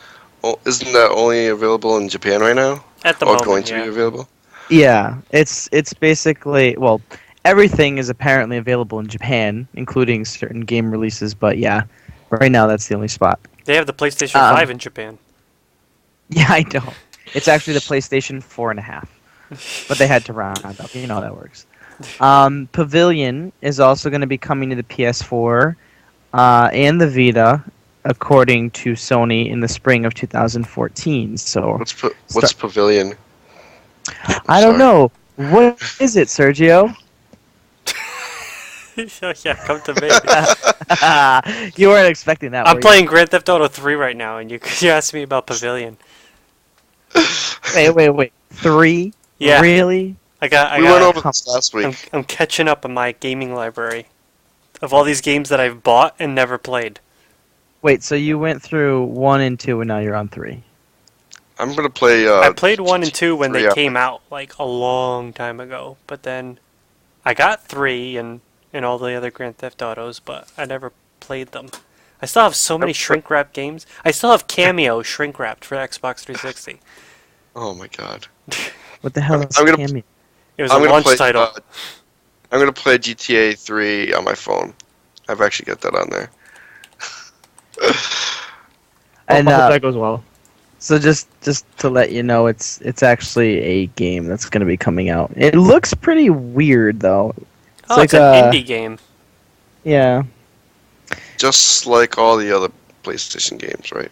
that only available in Japan right now? At the Or moment, going to yeah. be available? Yeah, it's basically, well, everything is apparently available in Japan, including certain game releases. But yeah, right now that's the only spot. They have the PlayStation 5 in Japan. Yeah, I know. It's actually the PlayStation 4.5, but they had to round up. You know how that works. Pavilion is also going to be coming to the PS4 and the Vita, according to Sony, in the spring of 2014. So What's Pavilion? I don't know. What is it, Sergio? Yeah, come to me. You weren't expecting that. I'm were you? playing Grand Theft Auto 3 right now, and you asked me about Pavilion. Wait. 3? Yeah. Really? We went over this last week. I'm catching up on my gaming library of all these games that I've bought and never played. Wait, so you went through 1 and 2, and now you're on 3. I'm gonna play. I played 1 and 2 when they 3 came out, like a long time ago. But then I got 3 and all the other Grand Theft Autos, but I never played them. I still have so many shrink wrap games. I still have Cameo shrink wrapped for Xbox 360. Oh my god. What the hell is I'm gonna- Cameo? It was a launch title. I'm gonna play GTA 3 on my phone. I've actually got that on there. And I hope that goes well. so just to let you know, it's actually a game that's going to be coming out. It looks pretty weird though. It's an indie game. Yeah, Just like all the other PlayStation games, right?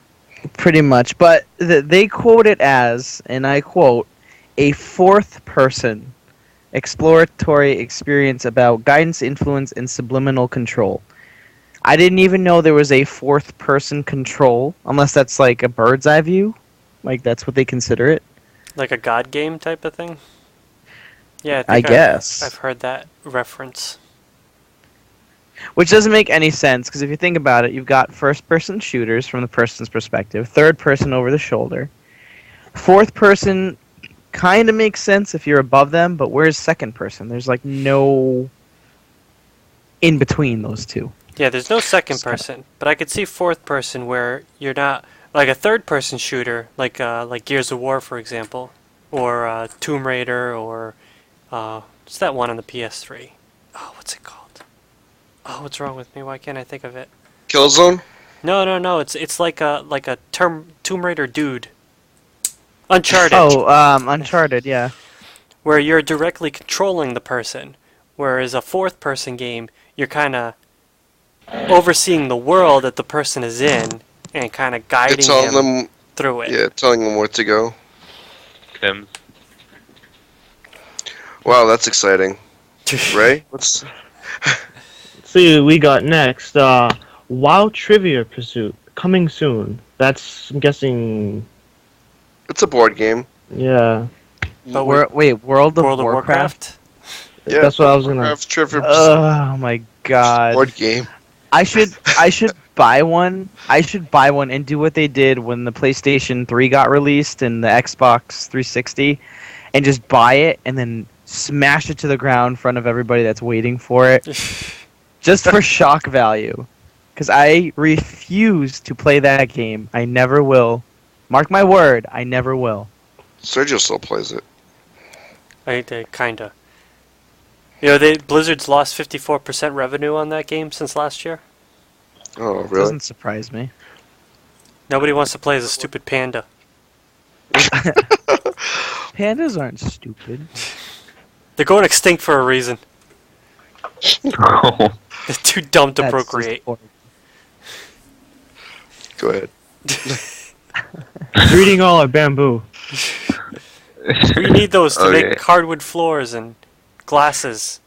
pretty much. But they quote it as, and I quote, a fourth-person exploratory experience about guidance, influence, and subliminal control. I didn't even know there was a fourth-person control, unless that's like a bird's eye view. Like, that's what they consider it. Like a god game type of thing? Yeah, I guess. I've heard that reference. Which doesn't make any sense, because if you think about it, you've got first-person shooters from the person's perspective, third-person over the shoulder. Fourth-person kind of makes sense if you're above them, but where's second-person? There's, like, no in between those two. Yeah, there's no second person, but I could see fourth person where you're not like a third person shooter, like Gears of War, for example, or Tomb Raider, or what's that one on the PS3? Oh, what's it called? Oh, what's wrong with me? Why can't I think of it? Killzone? No. It's like a Tomb Raider dude. Uncharted. Oh, Uncharted, yeah. Where you're directly controlling the person, whereas a fourth person game, you're kind of overseeing the world that the person is in and kind of guiding them through it. Yeah, telling them where to go. Tim. Wow, that's exciting. Ray? See, we got next. WoW Trivia Pursuit coming soon. That's, I'm guessing. It's a board game. Yeah. But Wait, World of World of Warcraft? Yeah, That's what I was gonna. Warcraft Trivia Oh my god. board game. I should buy one. I should buy one and do what they did when the PlayStation 3 got released and the Xbox 360, and just buy it and then smash it to the ground in front of everybody that's waiting for it, just for shock value. Because I refuse to play that game. I never will. Mark my word, I never will. Sergio still plays it. Kinda. You know, Blizzard's lost 54% revenue on that game since last year. Oh, really? Doesn't surprise me. Nobody wants to play as a stupid panda. Pandas aren't stupid. They're going extinct for a reason. They're too dumb to That's procreate. just horrible. Go ahead. Reading all our bamboo. We need those to Okay. make hardwood floors and glasses.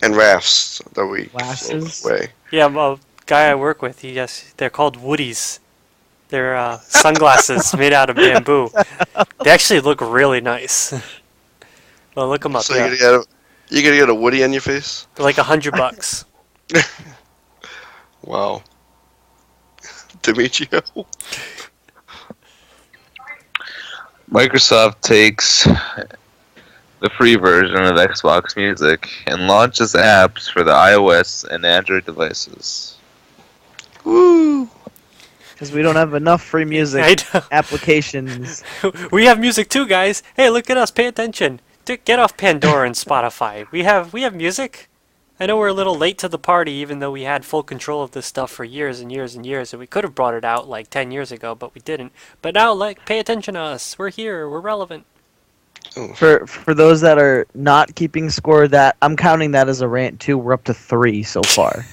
And rafts that we Glasses? float away. Yeah, well, guy I work with, they're called woodies. They're sunglasses made out of bamboo. They actually look really nice. Well, look them up. So Yeah. you gonna get a Woody on your face? They're like $100. Wow. Demetrio. Microsoft takes the free version of Xbox Music and launches apps for the iOS and Android devices. Woo! Because we don't have enough free music I know. applications. We have music too, guys. Hey, look at us. Pay attention. Get off Pandora and Spotify. We have music. I know we're a little late to the party, even though we had full control of this stuff for years and years and years, and we could have brought it out like 10 years ago, but we didn't. But now, pay attention to us. We're here. We're relevant. For those that are not keeping score, that I'm counting that as a rant too. We're up to 3 so far.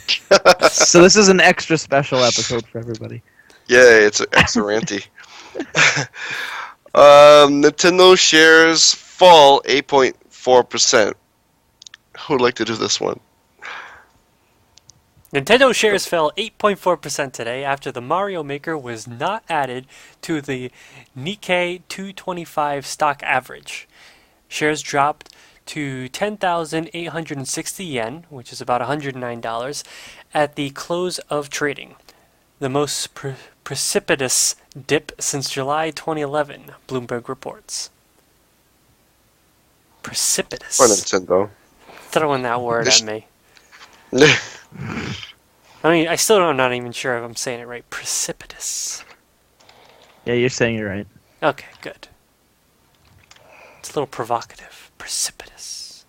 So this is an extra special episode for everybody. Yeah, it's extra ranty. Nintendo shares fall 8.4%. Who would like to do this one? Nintendo shares fell 8.4% today after the Mario Maker was not added to the Nikkei 225 stock average. Shares dropped to 10,860 yen, which is about $109, at the close of trading. The most precipitous dip since July 2011, Bloomberg reports. Precipitous. For Nintendo. Throwing that word at me. I mean, I still don't, not even sure if I'm saying it right. Precipitous. Yeah, you're saying it right. Okay, good. It's a little provocative. Precipitous.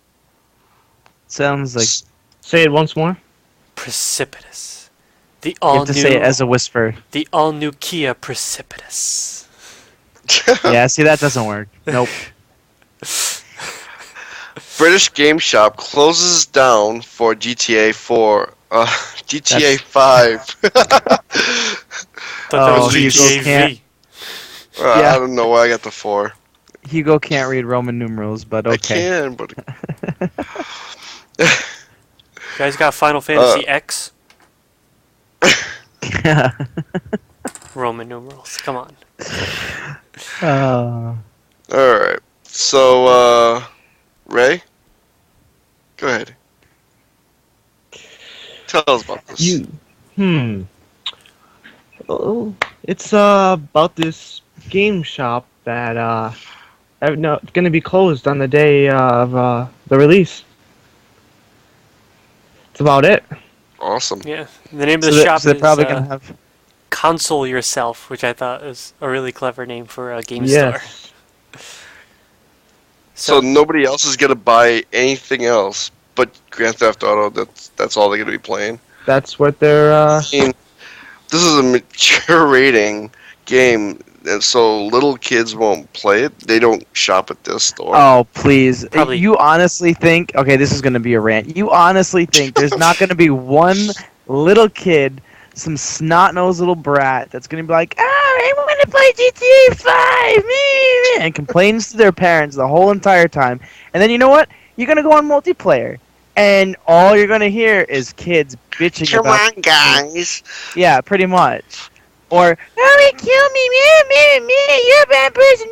Sounds like Say it once more. Precipitous. The you all have to say it as a whisper. The all new Kia Precipitous. Yeah, see, that doesn't work. Nope. British Game Shop closes down for GTA 4. GTA 5. Thought that was Hugo GTA can't. V. Yeah. I don't know why I got the 4. Hugo can't read Roman numerals, but I okay. can, but You guys got Final Fantasy X? Roman numerals. Come on. alright. So, Ray? Go ahead. Tell us about this. Oh, it's about this game shop that it's gonna be closed on the day of the release. That's about it. Awesome. Yeah. The name of the shop so they're is probably gonna have. Console Yourself, which I thought was a really clever name for a game Yes. store. So nobody else is gonna buy anything else but Grand Theft Auto. That's all they're gonna be playing. That's what they're. I mean, this is a mature rating game, and so little kids won't play it. They don't shop at this store. Oh, please. Probably- You honestly think... Okay, this is going to be a rant. You honestly think there's not going to be one little kid, some snot-nosed little brat, that's going to be like, I want to play GTA 5, and complains to their parents the whole entire time. And then you know what? You're going to go on multiplayer. And all you're going to hear is kids bitching Come about... on, guys. Yeah, pretty much. Or, oh, he killed me, you're a bad person,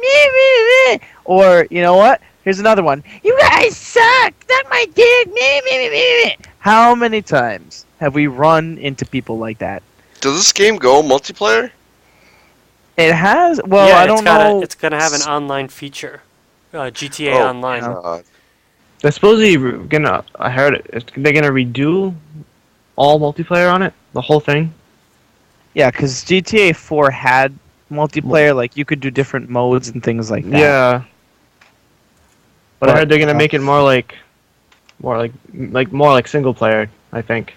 Or, you know what? Here's another one. You guys suck, suck my dick, How many times have we run into people like that? Does this game go multiplayer? It has, well, yeah, I don't know. It's gonna have an online feature. GTA Online. God. They're supposedly gonna. I heard it. They're gonna redo all multiplayer on it, the whole thing. Yeah, because GTA 4 had multiplayer, like you could do different modes and things like that. Yeah. But I But, heard they're gonna make it more like single player. I think.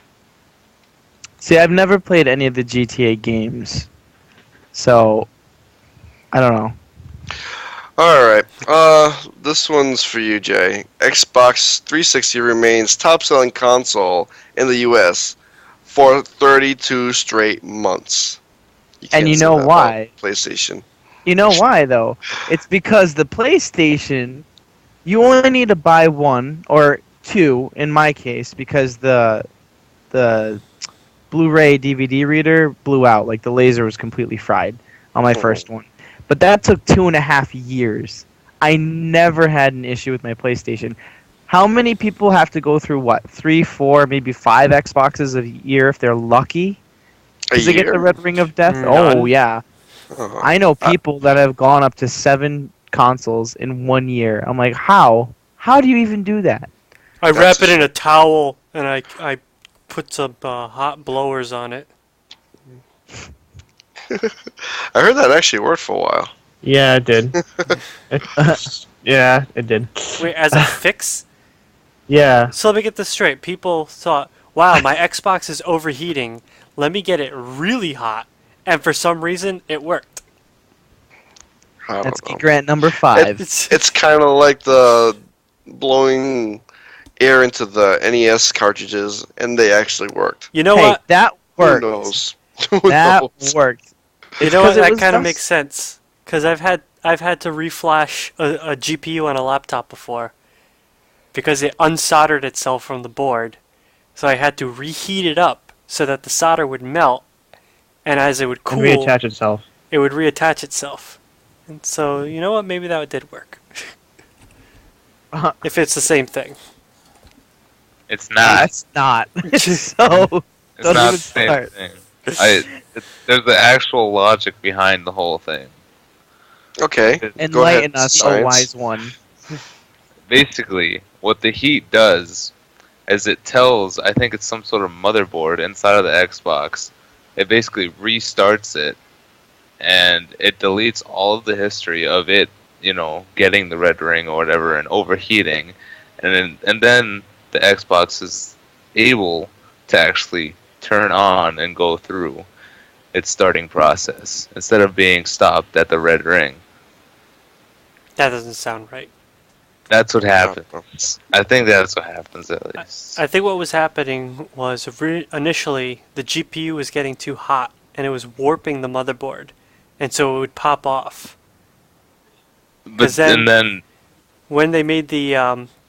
See, I've never played any of the GTA games, so I don't know. Alright, this one's for you, Jay. Xbox 360 remains top-selling console in the US for 32 straight months. And you can't say know that why? about PlayStation. You know why, though? It's because the PlayStation, you only need to buy one, or two, in my case, because the Blu-ray DVD reader blew out. Like, the laser was completely fried on my first one. But that took 2.5 years. I never had an issue with my PlayStation. How many people have to go through, 3, 4, maybe 5 Xboxes a year if they're lucky? A Does they get year? the Red Ring of Death? None. Oh, yeah. Uh-huh. I know people that have gone up to 7 consoles in 1 year. I'm like, how? How do you even do that? I That's wrap it a in a towel and I put some hot blowers on it. I heard that actually worked for a while. Yeah, it did. Yeah, it did. Wait, as a fix? Yeah. So let me get this straight. People thought, wow, my Xbox is overheating. Let me get it really hot. And for some reason, it worked. I That's don't know. Geek Rant number 5. It's kind of like the blowing air into the NES cartridges, and they actually worked. You know Hey, what? that Who worked. knows? Who That knows? worked. You It's know what? 'cause it That was kind of dust. makes sense. Because I've had to reflash a GPU on a laptop before. Because it unsoldered itself from the board. So I had to reheat it up so that the solder would melt. And as it would And cool, reattach itself. it would reattach itself. And so, you know what? Maybe that did work. If it's the same thing. It's not. It's not. so It's don't not even the same start. thing. There's the actual logic behind the whole thing. Okay. Go ahead, Enlighten us, oh science. wise one. Basically, what the heat does is it tells, I think it's some sort of motherboard inside of the Xbox. It basically restarts it, and it deletes all of the history of it, getting the red ring or whatever and overheating, and then the Xbox is able to actually turn on and go through its starting process instead of being stopped at the red ring. That doesn't sound right. That's what happens. I think that's what happens at least. I think what was happening was initially the GPU was getting too hot and it was warping the motherboard, and so it would pop off. But then- then When they made the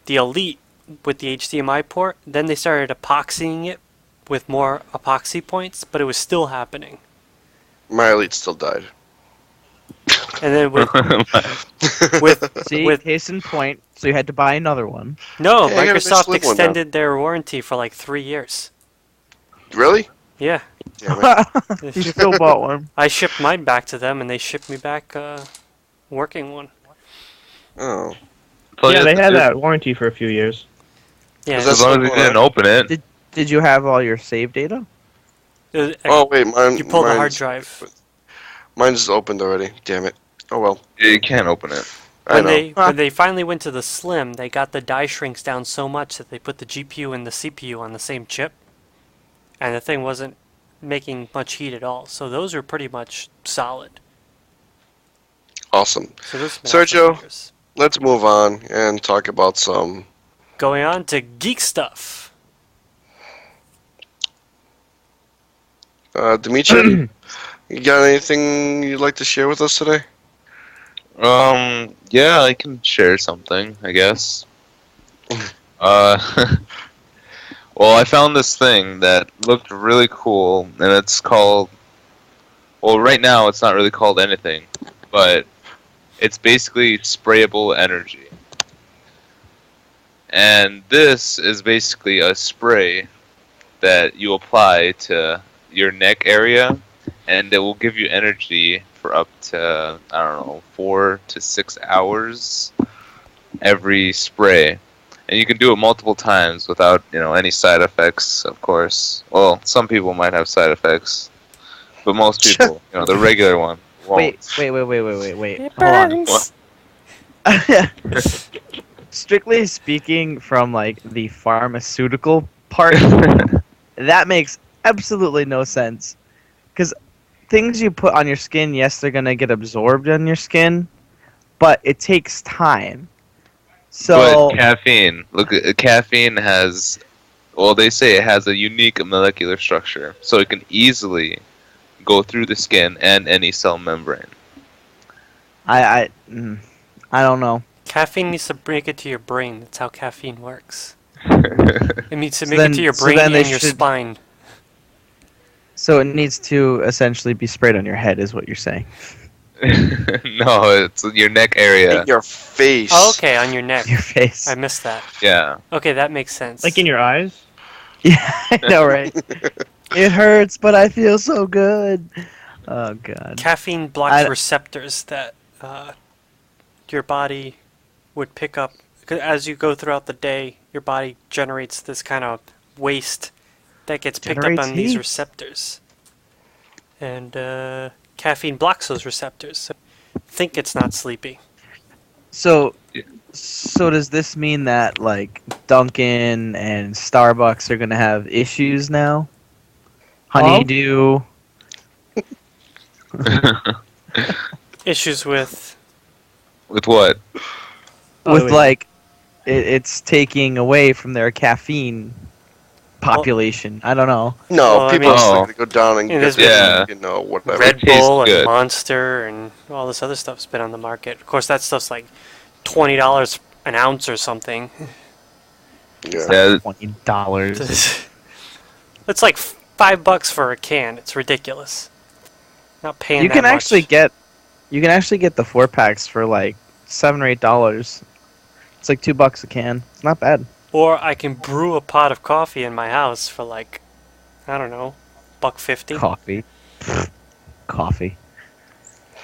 Elite with the HDMI port, then they started epoxying it with more epoxy points, but it was still happening. My Elite still died. And then with See, with case in point. So you had to buy another one. no, Yeah, I gotta Microsoft just live one now. extended their warranty for like 3 years. Really? Yeah, Damn it. You still bought one. I shipped mine back to them, and they shipped me back working one. Oh. Yeah, they had that warranty for a few years. Yeah, Is As long as you didn't open it. Did you have all your save data? Oh wait, mine. you pulled the hard mine's- drive. Mine's opened already. Damn it. Oh well. You can't open it. I know. When they finally went to the Slim, they got the die shrinks down so much that they put the GPU and the CPU on the same chip, and the thing wasn't making much heat at all. So those were pretty much solid. Awesome. So those have been out for Sergio? years. Let's move on and talk about some. Going on to geek stuff. Dimitri, you got anything you'd like to share with us today? Yeah, I can share something, I guess. Well, I found this thing that looked really cool, and it's called. Well, right now it's not really called anything, but it's basically sprayable energy. And this is basically a spray that you apply to your neck area, and it will give you energy for up to, I don't know, 4 to 6 hours every spray. And you can do it multiple times without, any side effects, of course. Well, some people might have side effects, but most people, the regular one won't. Wait. It Hold on. burns. Strictly speaking, from like the pharmaceutical part, that makes absolutely no sense. Because things you put on your skin, yes, they're gonna get absorbed on your skin, but it takes time. So But caffeine, caffeine has, well, they say it has a unique molecular structure, so it can easily go through the skin and any cell membrane. I don't know. Caffeine needs to make it to your brain. That's how caffeine works. No, It needs to So make then- it to your so brain then they and your should- spine. So it needs to essentially be sprayed on your head, is what you're saying. it's your neck area. In your face. Oh, okay, on your neck. Your face. I missed that. Yeah. Okay, that makes sense. Like in your eyes? Yeah, I know, right? It hurts, but I feel so good. Oh god. Caffeine blocks I- receptors that your body would pick up. 'Cause as you go throughout the day, your body generates this kind of waste that gets picked up Generates on these heat. receptors. And caffeine blocks those receptors. So think it's not sleepy. So, Yeah. so does this mean that like Dunkin' and Starbucks are gonna have issues now? Honeydew. Issues with With what? With wait. like it's taking away from their caffeine population. I don't know. No, Well, I people mean- are still going to go down and Yeah, get there's been- whatever. Red tastes Bull and good. Monster and all this other stuff's been on the market. Of course, that stuff's like $20 an ounce or something. Yeah. Yeah, $20. It's like $5 for a can. It's ridiculous. Not paying You that can much. actually get the 4-packs for like $7 or $8. It's like $2 a can. It's not bad. Or I can brew a pot of coffee in my house for like, I don't know, $1.50. Coffee. Coffee.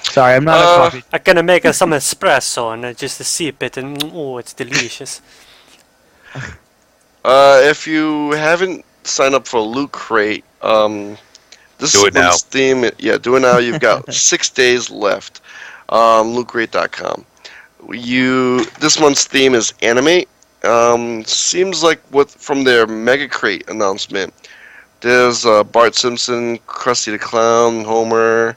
Sorry, I'm not a coffee. I'm gonna make some espresso and just sip it, and oh, it's delicious. If you haven't signed up for Loot Crate, this Do it now. month's theme. Yeah, do it now. You've got 6 days left. LootCrate.com. This month's theme is anime. Seems like from their Mega Crate announcement. There's Bart Simpson, Krusty the Clown, Homer.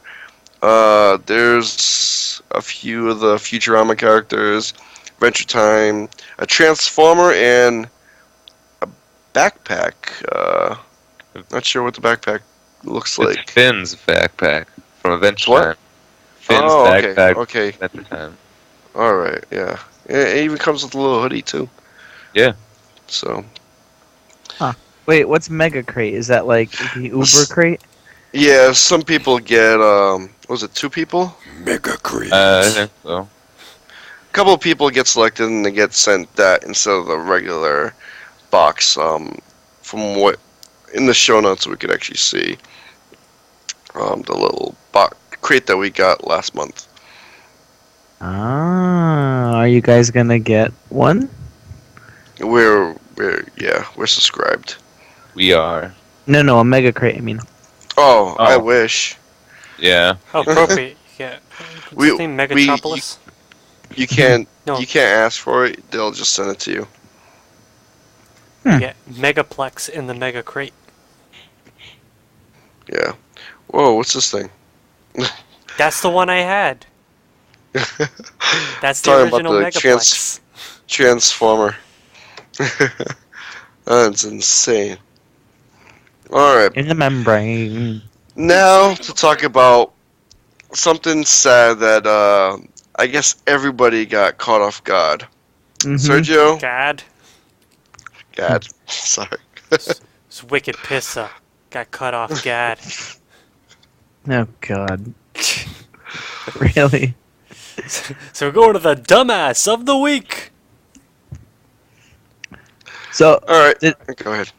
There's a few of the Futurama characters, Adventure Time, a Transformer, and a backpack. Not sure what the backpack looks it's like. Finn's backpack from Adventure What? Time. Finn's Oh, okay, backpack okay. from Adventure Time. All right, yeah. It even comes with a little hoodie too. Yeah. So Wait, what's Mega Crate? Is that like the Uber crate? yeah, some people get was it 2 people? I think so. A couple of people get selected and they get sent that instead of the regular box. From what in the show notes we could actually see the little crate that we got last month. Ah, are you guys gonna get one? We're subscribed. We are. No, a Mega Crate. I mean, Oh, I Oh. wish. Yeah. How appropriate. Yeah. We- What's his name? we- Megatropolis? You can't No. you can't ask for it. They'll just send it to you. You get Megaplex in the Mega Crate. Yeah. Whoa, what's this thing? That's the one I had. That's the Talking about original the Megaplex. Transformer. That's insane. Alright, in the membrane. now to talk about something sad that I guess everybody got caught off guard. Mhm. Sergio? God. God. Sorry. This wicked pissa got cut off Gad. Oh God. Really? So we're going to the dumbass of the week. So Alright, Did- go ahead.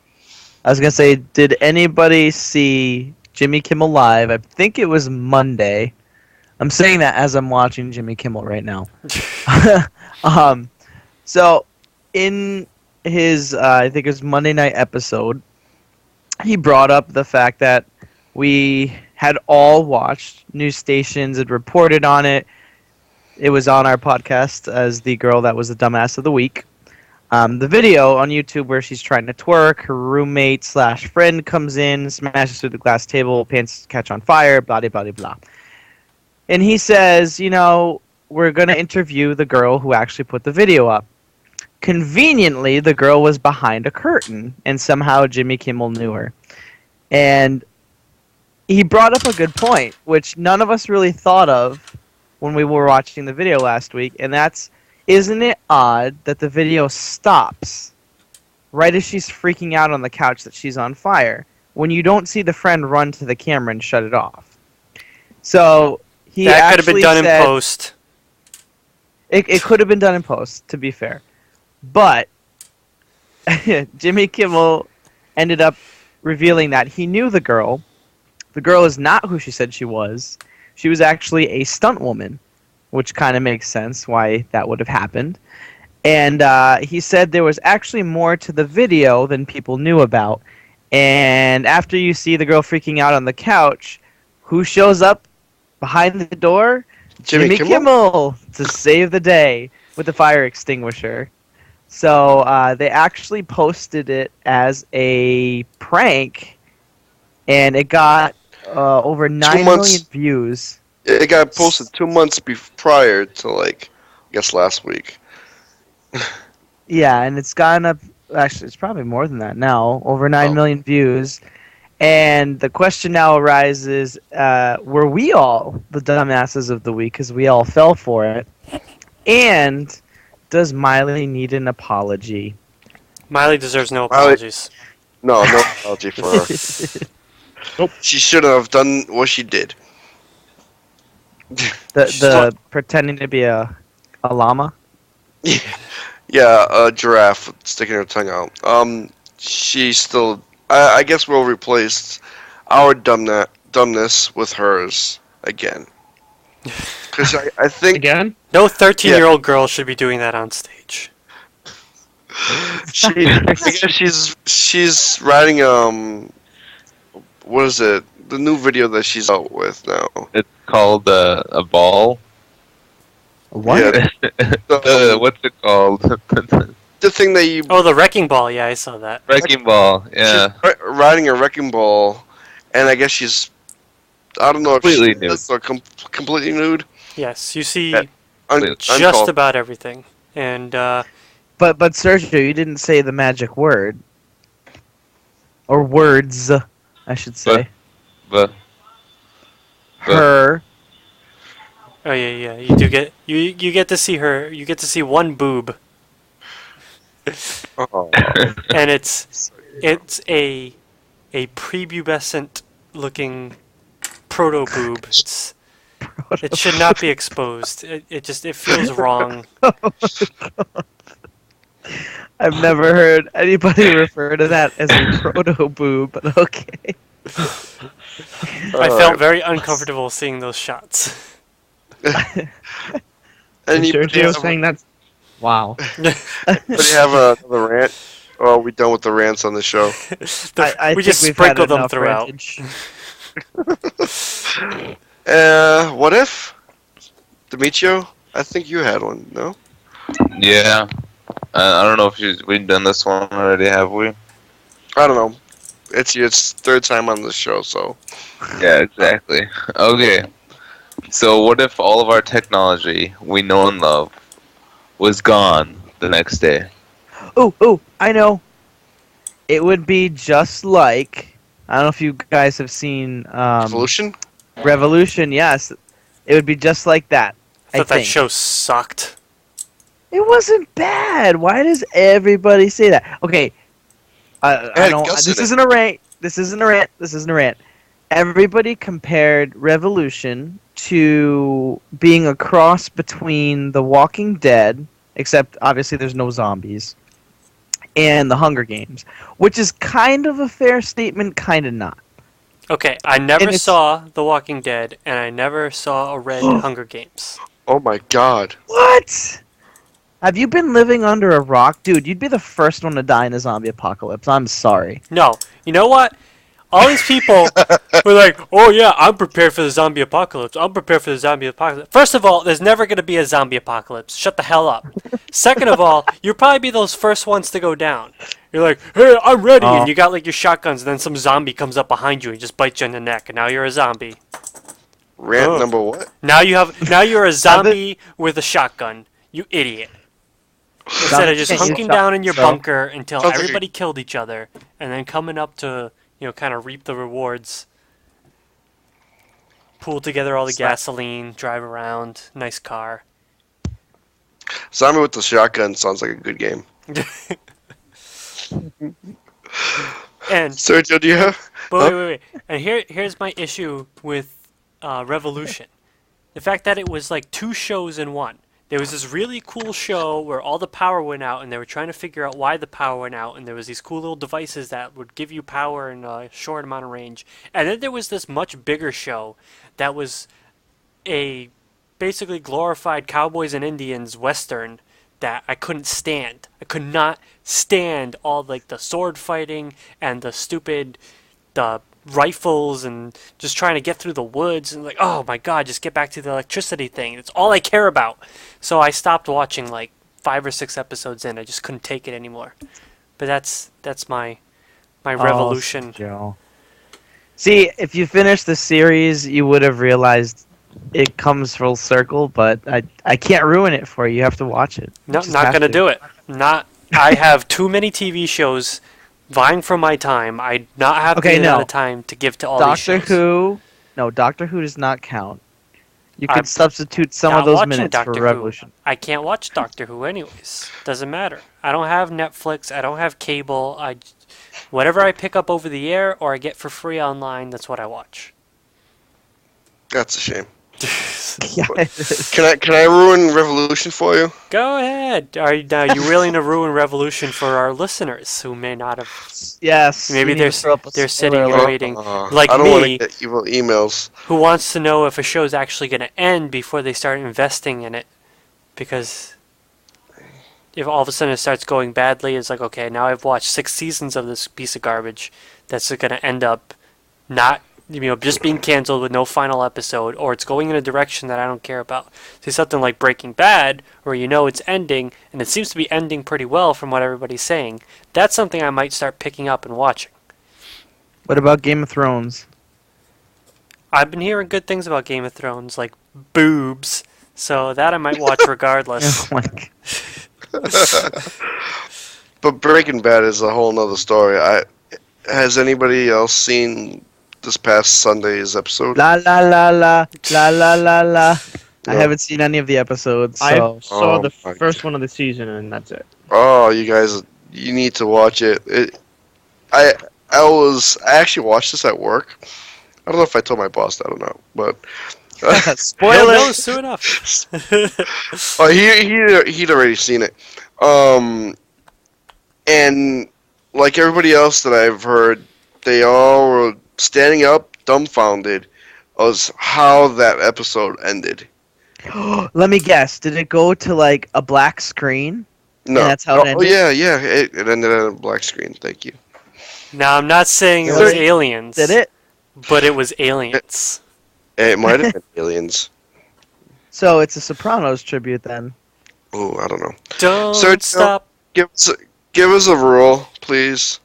I was gonna say, did anybody see Jimmy Kimmel Live? I think it was Monday. I'm saying that as I'm watching Jimmy Kimmel right now. So in his, I think it was Monday night episode, he brought up the fact that we had all watched, news stations had reported on it. It was on our podcast as the girl that was the dumbass of the week. The video on YouTube where she's trying to twerk, her roommate / friend comes in, smashes through the glass table, pants catch on fire, blah, blah, blah, blah. And he says, we're going to interview the girl who actually put the video up. Conveniently, the girl was behind a curtain, and somehow Jimmy Kimmel knew her. And he brought up a good point, which none of us really thought of when we were watching the video last week, and that's, isn't it odd that the video stops right as she's freaking out on the couch that she's on fire, when you don't see the friend run to the camera and shut it off? So he That could have been actually done in said- post. It could have been done in post, to be fair. But Jimmy Kimmel ended up revealing that he knew the girl. The girl is not who she said she was. She was actually a stunt woman, which kind of makes sense why that would have happened. And he said there was actually more to the video than people knew about. And after you see the girl freaking out on the couch, Who shows up behind the door? Jimmy Kimmel to save the day with the fire extinguisher. So they actually posted it as a prank, and it got over 9 million views. It got posted 2 months prior to, like, I guess last week. Yeah, and it's gotten up. Actually, it's probably more than that now. Over 9 million views. And the question now arises: were we all the dumbasses of the week because we all fell for it? And does Miley need an apology? Miley deserves no apologies. No apology for her. Nope. She should have done what she did. The pretending to be a llama. Yeah, a giraffe sticking her tongue out. She still. I guess we'll replace our dumbness with hers again. Because I think Again? No 13-year-old girl should be doing that on stage. I guess she's writing what is it? The new video that she's out with now. It's called a ball. What? Yeah. What's it called? The thing that you Oh, the wrecking ball. Yeah, I saw that. Wrecking ball. Yeah. she's riding a wrecking ball, and I guess she's I don't know if Completely she nude. is or completely nude. Yes, you see just Uncalled. about everything. And But Sergio, you didn't say the magic word. Or words, I should say. But Her. oh yeah, you do get you get to see her. You get to see one boob, Oh. and it's a prepubescent looking proto boob. It should not be exposed. It feels wrong. I've never heard anybody refer to that as a proto boob, but okay. I felt very uncomfortable seeing those shots. Sergio saying that's... Wow. Anybody have another rant? Or are we done with the rants on the show? I we think just we've sprinkled had them enough throughout. rantage. What if? Demetrio? I think you had one, no? yeah. I don't know if we've done this one already, have we? I don't know. It's your third time on the show, so. Yeah, exactly. Okay. So what if all of our technology we know and love was gone the next day? Oh, I know. It would be just like... I don't know if you guys have seen... Evolution? Revolution, yes. It would be just like that. I I thought that think. show sucked. It wasn't bad. Why does everybody say that? Okay, I had don't. Gus This in it. isn't a rant. This isn't a rant. This isn't a rant. Everybody compared Revolution to being a cross between The Walking Dead, except obviously there's no zombies, and The Hunger Games, which is kind of a fair statement, kind of not. Okay, I never And it's- saw The Walking Dead, and I never saw a Red Hunger Games. Oh my god. What? Have you been living under a rock? Dude, you'd be the first one to die in a zombie apocalypse. I'm sorry. No, you know what? All these people were like, "Oh yeah, I'm prepared for the zombie apocalypse. I'm prepared for the zombie apocalypse." First of all, there's never going to be a zombie apocalypse. Shut the hell up. Second of all, you'll probably be those first ones to go down. You're like, "Hey, I'm ready," and you got like your shotguns, and then some zombie comes up behind you and just bites you in the neck, and now you're a zombie. Rant Oh. number what? Now you're a zombie with a shotgun. You idiot. Instead of just Can't use hunking down in your shotguns, though. bunker until Sounds like everybody killed each other, and then coming up to, kind of reap the rewards. Pool together all the gasoline, drive around, nice car. Zombie with the shotgun sounds like a good game. And Sergio, do you have? but wait. And here's my issue with Revolution. The fact that it was like two shows in one. There was this really cool show where all the power went out, and they were trying to figure out why the power went out, and there was these cool little devices that would give you power in a short amount of range. And then there was this much bigger show that was a basically glorified cowboys and Indians western that I couldn't stand. I could not stand all like the sword fighting and the stupid the rifles and just trying to get through the woods and like, oh my god, just get back to the electricity thing. It's all I care about. So I stopped watching like 5 or 6 episodes in. I just couldn't take it anymore. But that's my revolution. Joe. See, if you finished the series, you would have realized it comes full circle, but I can't ruin it for you. You have to watch it. No, not gonna do it. I have too many TV shows vying for my time. I not have the amount of time to give to all these shows. Doctor Who does not count. You I'm could substitute some not of those watching minutes Doctor for Who. Revolution. I can't watch Doctor Who anyways. Doesn't matter. I don't have Netflix. I don't have cable. Whatever I pick up over the air or I get for free online, that's what I watch. That's a shame. Yeah, Can I ruin Revolution for you? Go ahead. Are you willing to ruin Revolution for our listeners who may not have? yes. Maybe we need to throw up a they're sitting spoiler and alert. waiting, like I don't want to me, get evil emails. who wants to know if a show's actually going to end before they start investing in it, because if all of a sudden it starts going badly, it's like, okay, now I've watched 6 seasons of this piece of garbage that's going to end up not, just being canceled with no final episode, or it's going in a direction that I don't care about. See, something like Breaking Bad, where it's ending, and it seems to be ending pretty well from what everybody's saying. That's something I might start picking up and watching. What about Game of Thrones? I've been hearing good things about Game of Thrones, like boobs, so that I might watch regardless. Oh my God. But Breaking Bad is a whole nother story. Has anybody else seen this past Sunday's episode? La la la la la la la la. I No. haven't seen any of the episodes, I so saw the my first one of the season, and that's it. Oh, you guys, you need to watch it. I actually watched this at work. I don't know if I told my boss that or not, but He'll spoiler. know soon enough. oh, he'd already seen it. And like everybody else that I've heard, they all were standing up, dumbfounded, as how that episode ended. Let me guess. Did it go to like a black screen? No, And that's how it ended? yeah. It ended on a black screen. Thank you. Now, I'm not saying it Did was it? aliens, Did it? but it was aliens. It might have been aliens. So it's a Sopranos tribute then. Oh, I don't know. Don't Sergio, stop. Give us a rule, please.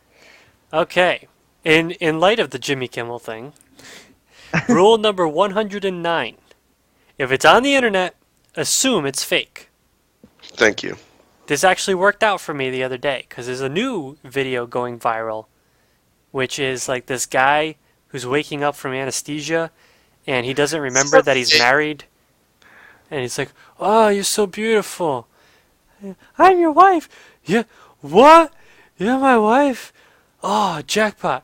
Okay. In light of the Jimmy Kimmel thing, rule number 109. If it's on the internet, assume it's fake. Thank you. This actually worked out for me the other day, because there's a new video going viral, which is like this guy who's waking up from anesthesia, and he doesn't remember that he's married. And he's like, oh, you're so beautiful. I'm your wife. Yeah, what? You're my wife? Oh, jackpot.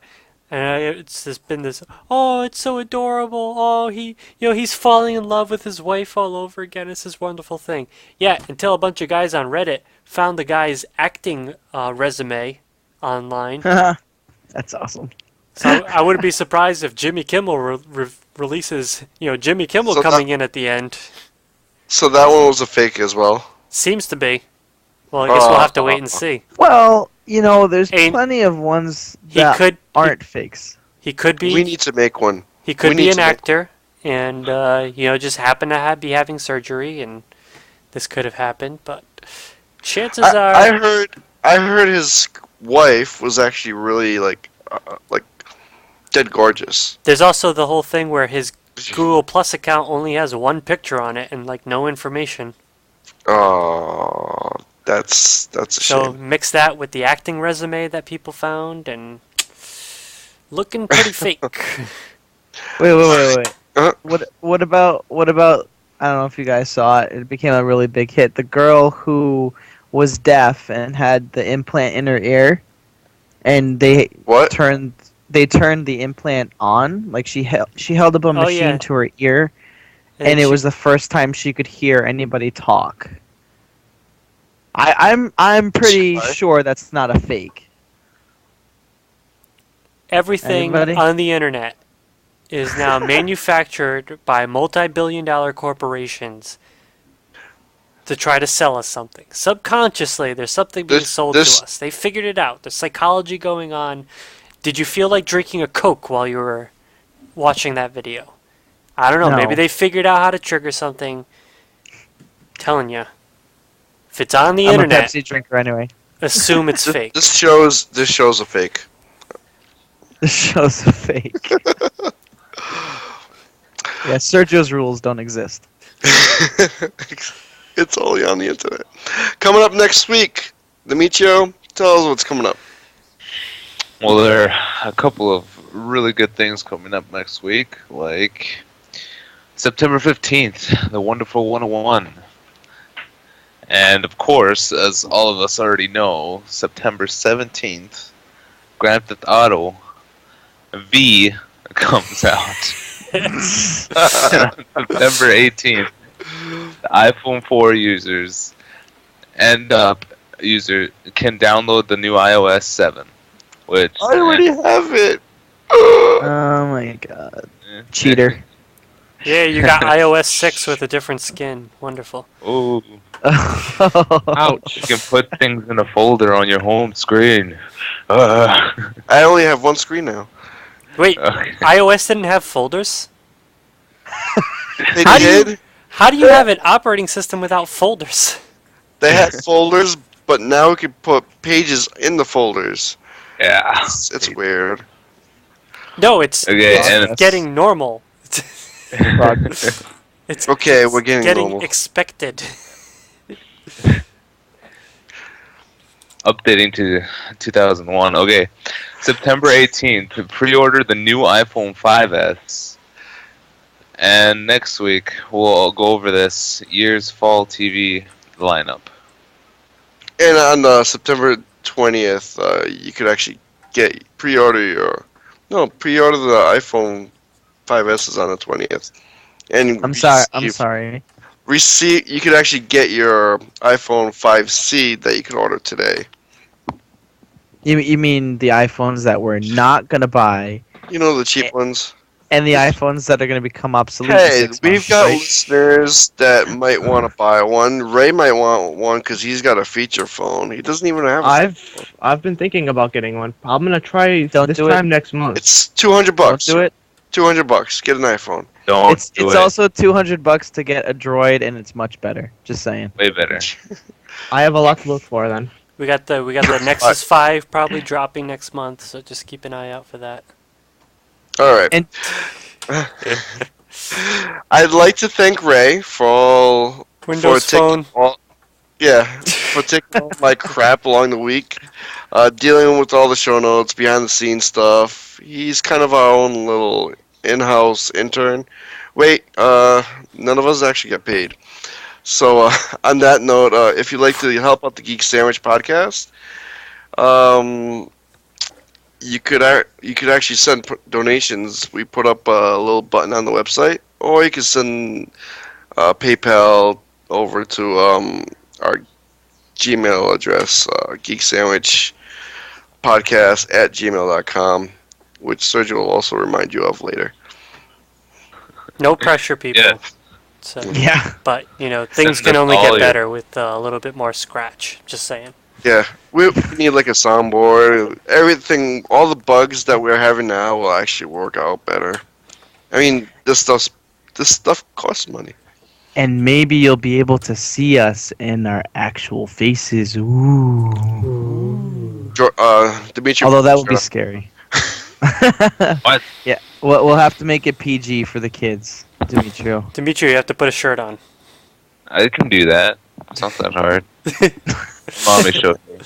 And it's just been this, oh, it's so adorable. Oh, he's falling in love with his wife all over again. It's this wonderful thing. Yeah, until a bunch of guys on Reddit found the guy's acting resume online. That's awesome. So I wouldn't be surprised if Jimmy Kimmel releases, Jimmy Kimmel So coming in at the end. So that one was a fake as well. Seems to be. Well, I guess we'll have to wait and see. Well, there's Ain't- plenty of ones He that could aren't fakes. He could be. We need to make one. He could we be need an to make- actor, and just happen to be having surgery, and this could have happened. But chances are, I heard his wife was actually really like dead gorgeous. there's also the whole thing where his Google Plus account only has one picture on it and like no information. Oh, that's a So shame. mix that with the acting resume that people found, and looking pretty fake. Wait. Uh, What about I don't know if you guys saw it. It became a really big hit. The girl who was deaf and had the implant in her ear, and they What? turned the implant on. Like she held up a machine yeah. to her ear, and it was the first time she could hear anybody talk. I'm pretty What? sure that's not a fake. everything Anybody? on the internet is now manufactured by multi-billion-dollar corporations to try to sell us something. Subconsciously, there's something being sold to us. They figured it out. There's psychology going on. Did you feel like drinking a Coke while you were watching that video? I don't know. No. Maybe they figured out how to trigger something. Telling you, if it's on the I'm a internet, Pepsi drinker anyway. assume it's fake. This show's a fake. This show's a fake. Yeah, Sergio's rules don't exist. It's only on the internet. Coming up next week, Demetrio, tell us what's coming up. Well, there are a couple of really good things coming up next week, like September 15th, the Wonderful 101. And of course, as all of us already know, September 17th, Grand Theft Auto V comes out. September 18th, the iPhone 4 users can download the new iOS 7, which I already have it. Oh my god. Cheater. Yeah, you got iOS 6 with a different skin. Wonderful. Ooh, Ouch. you can put things in a folder on your home screen. I only have one screen now. Wait, Okay. iOS didn't have folders? They How do you- did. How do you have an operating system without folders? They had folders, but now we can put pages in the folders. Yeah. It's weird. No, it's Okay, and getting normal. It's Okay, it's we're getting normal. expected. updating to 2001. Okay, September 18th, pre-order the new iPhone 5S. And next week, we'll go over this year's fall TV lineup. And on September 20th, you could actually pre-order the iPhone 5S is on the 20th. And I'm sorry. You could actually get your iPhone 5C that you could order today. You mean the iPhones that we're not gonna buy, You know, the cheap ones. and the iPhones that are gonna become obsolete? in Hey, 6 we've months, got right? listeners that might want to buy one. Ray might want one because he's got a feature phone. He doesn't even have. I've been thinking about getting one. I'm gonna try Don't this do it. time next month. It's $200. Don't do it. $200. Get an iPhone. Don't It's do it's it. also $200 to get a Droid, and it's much better. Just saying. Way better. I have a lot to look for then. We got the Nexus 5 probably dropping next month, so just keep an eye out for that. All right. And I'd like to thank Ray for Windows taking Phone. for taking all my crap along the week, dealing with all the show notes, behind the scenes stuff. He's kind of our own little in-house intern. Wait, none of us actually get paid. So on that note, if you'd like to help out the Geek Sandwich podcast, you could actually send donations. We put up a little button on the website, or you can send PayPal over to our Gmail address, geeksandwichpodcast@gmail.com, which Sergio will also remind you of later. No pressure, people. Yeah. So, yeah, but things Send can us only all get your- better with a little bit more scratch. Just saying. Yeah, we need like a soundboard. Everything, all the bugs that we're having now will actually work out better. I mean, this stuff costs money. and maybe you'll be able to see us in our actual faces. Ooh. Dimitri, Although that would be scary. What? Yeah, we'll have to make it PG for the kids, Dimitri. Dimitri, you have to put a shirt on. I can do that. It's not that hard. Mommy showed me.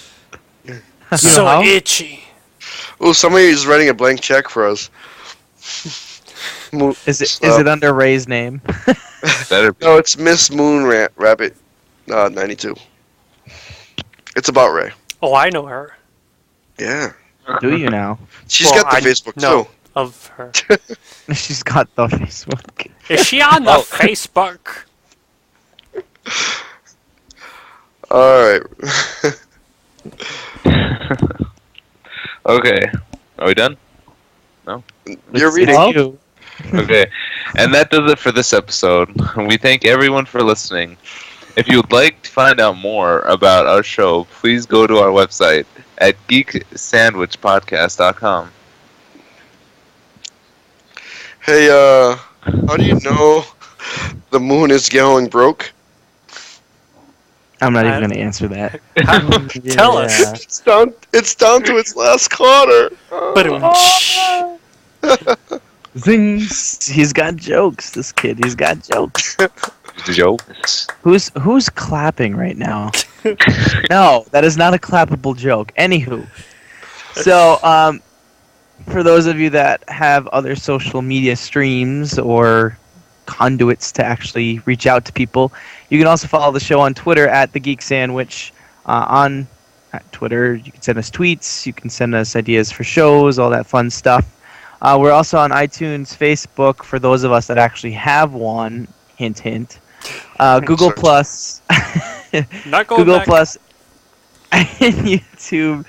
So how? itchy. Oh, somebody is writing a blank check for us. Is it under Ray's name? Better be. No, it's Miss Moon Rabbit 92. It's about Ray. Oh, I know her. Yeah. Do you now? She's Well, got the Facebook no, too. of her. She's got the Facebook. Is she on the Facebook? Alright. Okay. Are we done? You're It's reading. you. Okay. And that does it for this episode. We thank everyone for listening. If you would like to find out more about our show, please go to our website at geeksandwichpodcast.com. Hey, how do you know the moon is going broke? I'm not I- even going to answer that. Tell us. It's down to its last quarter. But Zing. He's got jokes. This kid, he's got jokes. The jokes. Who's clapping right now? No, that is not a clappable joke. Anywho, so for those of you that have other social media streams or conduits to actually reach out to people, you can also follow the show on Twitter at the Geek Sandwich. On Twitter, you can send us tweets, you can send us ideas for shows, all that fun stuff. We're also on iTunes, Facebook for those of us that actually have one. Hint, hint. Google Search. Plus, not going Google back. Plus, and YouTube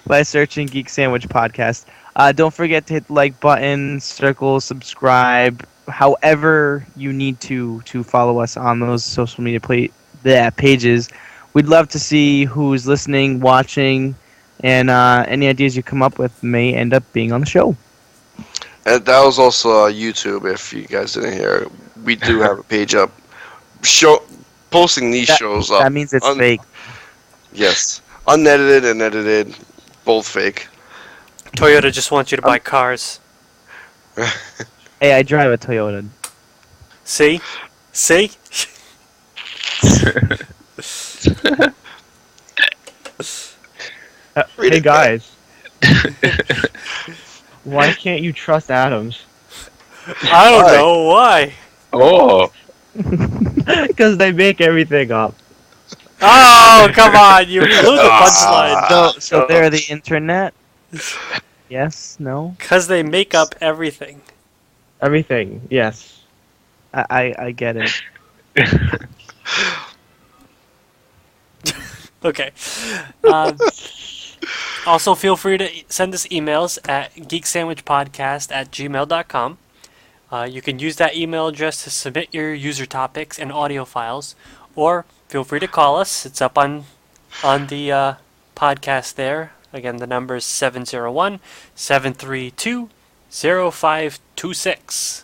by searching Geek Sandwich Podcast. Don't forget to hit the like button, circle, subscribe, however you need to follow us on those social media pages. We'd love to see who's listening, watching, and any ideas you come up with may end up being on the show. And that was also YouTube. If you guys didn't hear, we do have a page up, posting these shows up. That means it's fake. Yes, unedited and edited, both fake. Toyota just wants you to buy cars. Hey, I drive a Toyota. See? See? Hey guys. Why can't you trust atoms? I don't know why. Oh. Because they make everything up. Oh, come on. You blew the punchline. So they're the internet? Yes? No? Because they make up everything. Everything, yes. I get it. Okay. Also, feel free to send us emails at geeksandwichpodcast@gmail.com. You can use that email address to submit your user topics and audio files, or feel free to call us. It's up on the podcast there. Again, the number is 701-732-0526.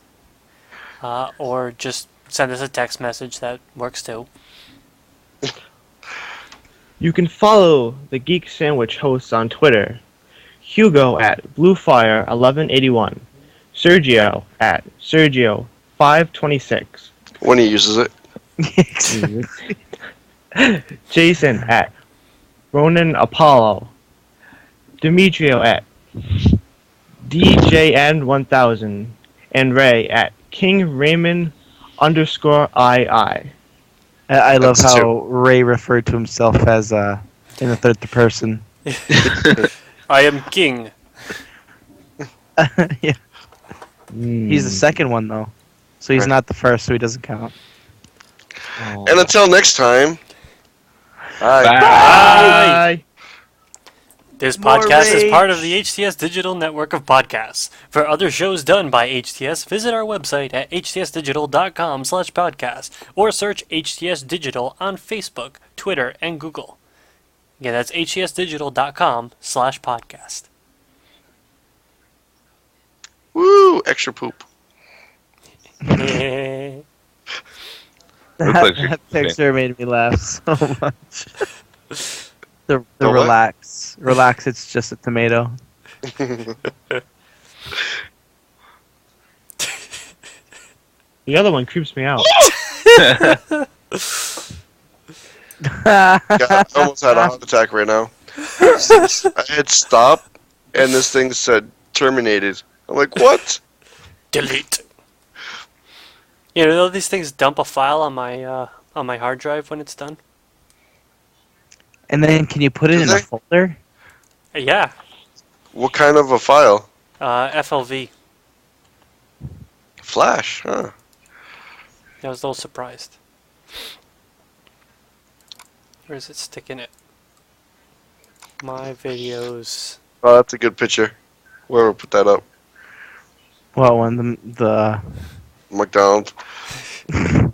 Or just send us a text message. That works too. You can follow the Geek Sandwich hosts on Twitter. Hugo at Bluefire1181. Sergio at Sergio526. When he uses it. Jason at Ronan Apollo. Demetrio at DJN1000. And Ray at King Raymond _II. I love That's how Ray referred to himself as in the third person. I am king. Yeah. He's the second one though, so he's Right. not the first, so he doesn't count. Oh. And until next time. Bye. Bye. This More podcast is part of rage. the HTS Digital Network of Podcasts. For other shows done by HTS, visit our website at htsdigital.com/podcast or search HTS Digital on Facebook, Twitter, and Google. Again, that's htsdigital.com/podcast. Woo! Extra poop. That, like you're that picture made me laugh so much. The The what? relax. It's just a tomato. The other one creeps me out. God, I almost had a heart attack right now. I hit stop, and this thing said terminated. I'm like, what? Delete. You know, these things dump a file on my hard drive when it's done. And then can you put it Do in they? a folder? Yeah, What kind of a file? FLV. Flash, huh? I was a little surprised. Where is it sticking it? My videos. Oh, that's a good picture. Whoever put that up. Well, when the McDonald's. I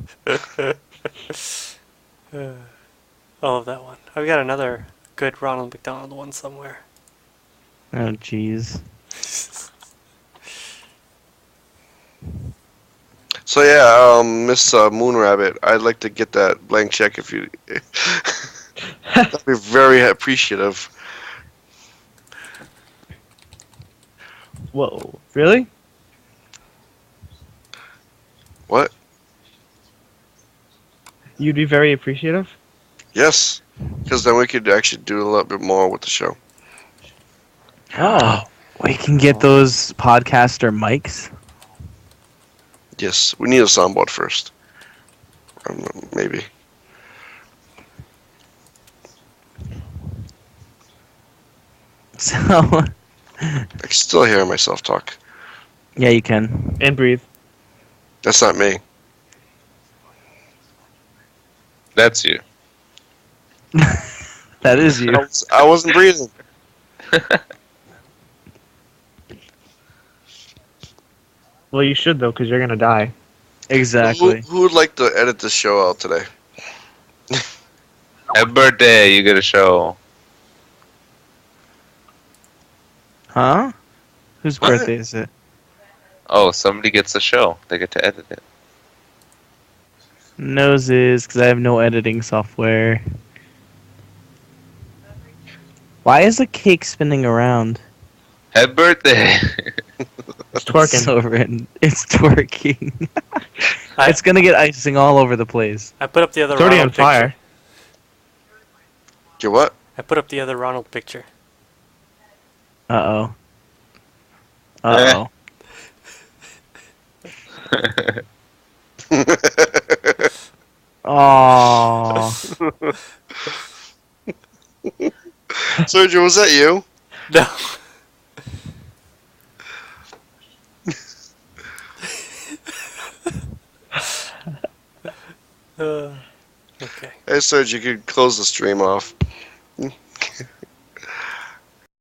love that one. I've got another good Ronald McDonald one somewhere. oh jeez. So yeah, Miss Moon Rabbit, I'd like to get that blank check if you. I'd be very appreciative. Whoa, really? What? You'd be very appreciative? Yes, because then we could actually do a little bit more with the show. Oh, we can get those podcaster mics. Yes, we need a soundboard first. Maybe. So, I can still hear myself talk. yeah, you can. And breathe. That's not me. That's you. That is you. I wasn't breathing. Well, you should, though, because you're going to die. Exactly. Who would like to edit this show out today? Happy birthday, you get a show. Huh? Whose What? birthday is it? Oh, somebody gets a show. They get to edit it. Noses, because I have no editing software. Why is the cake spinning around? Happy birthday. It's twerking. So written. It's twerking. I- It's gonna get icing all over the place. I put up the other It's already Ronald on fire. picture. Get what? I put up the other Ronald picture. Uh oh. Uh oh. Aww. Sergio, was that you? No. Okay. Hey, Sergio, you could close the stream off.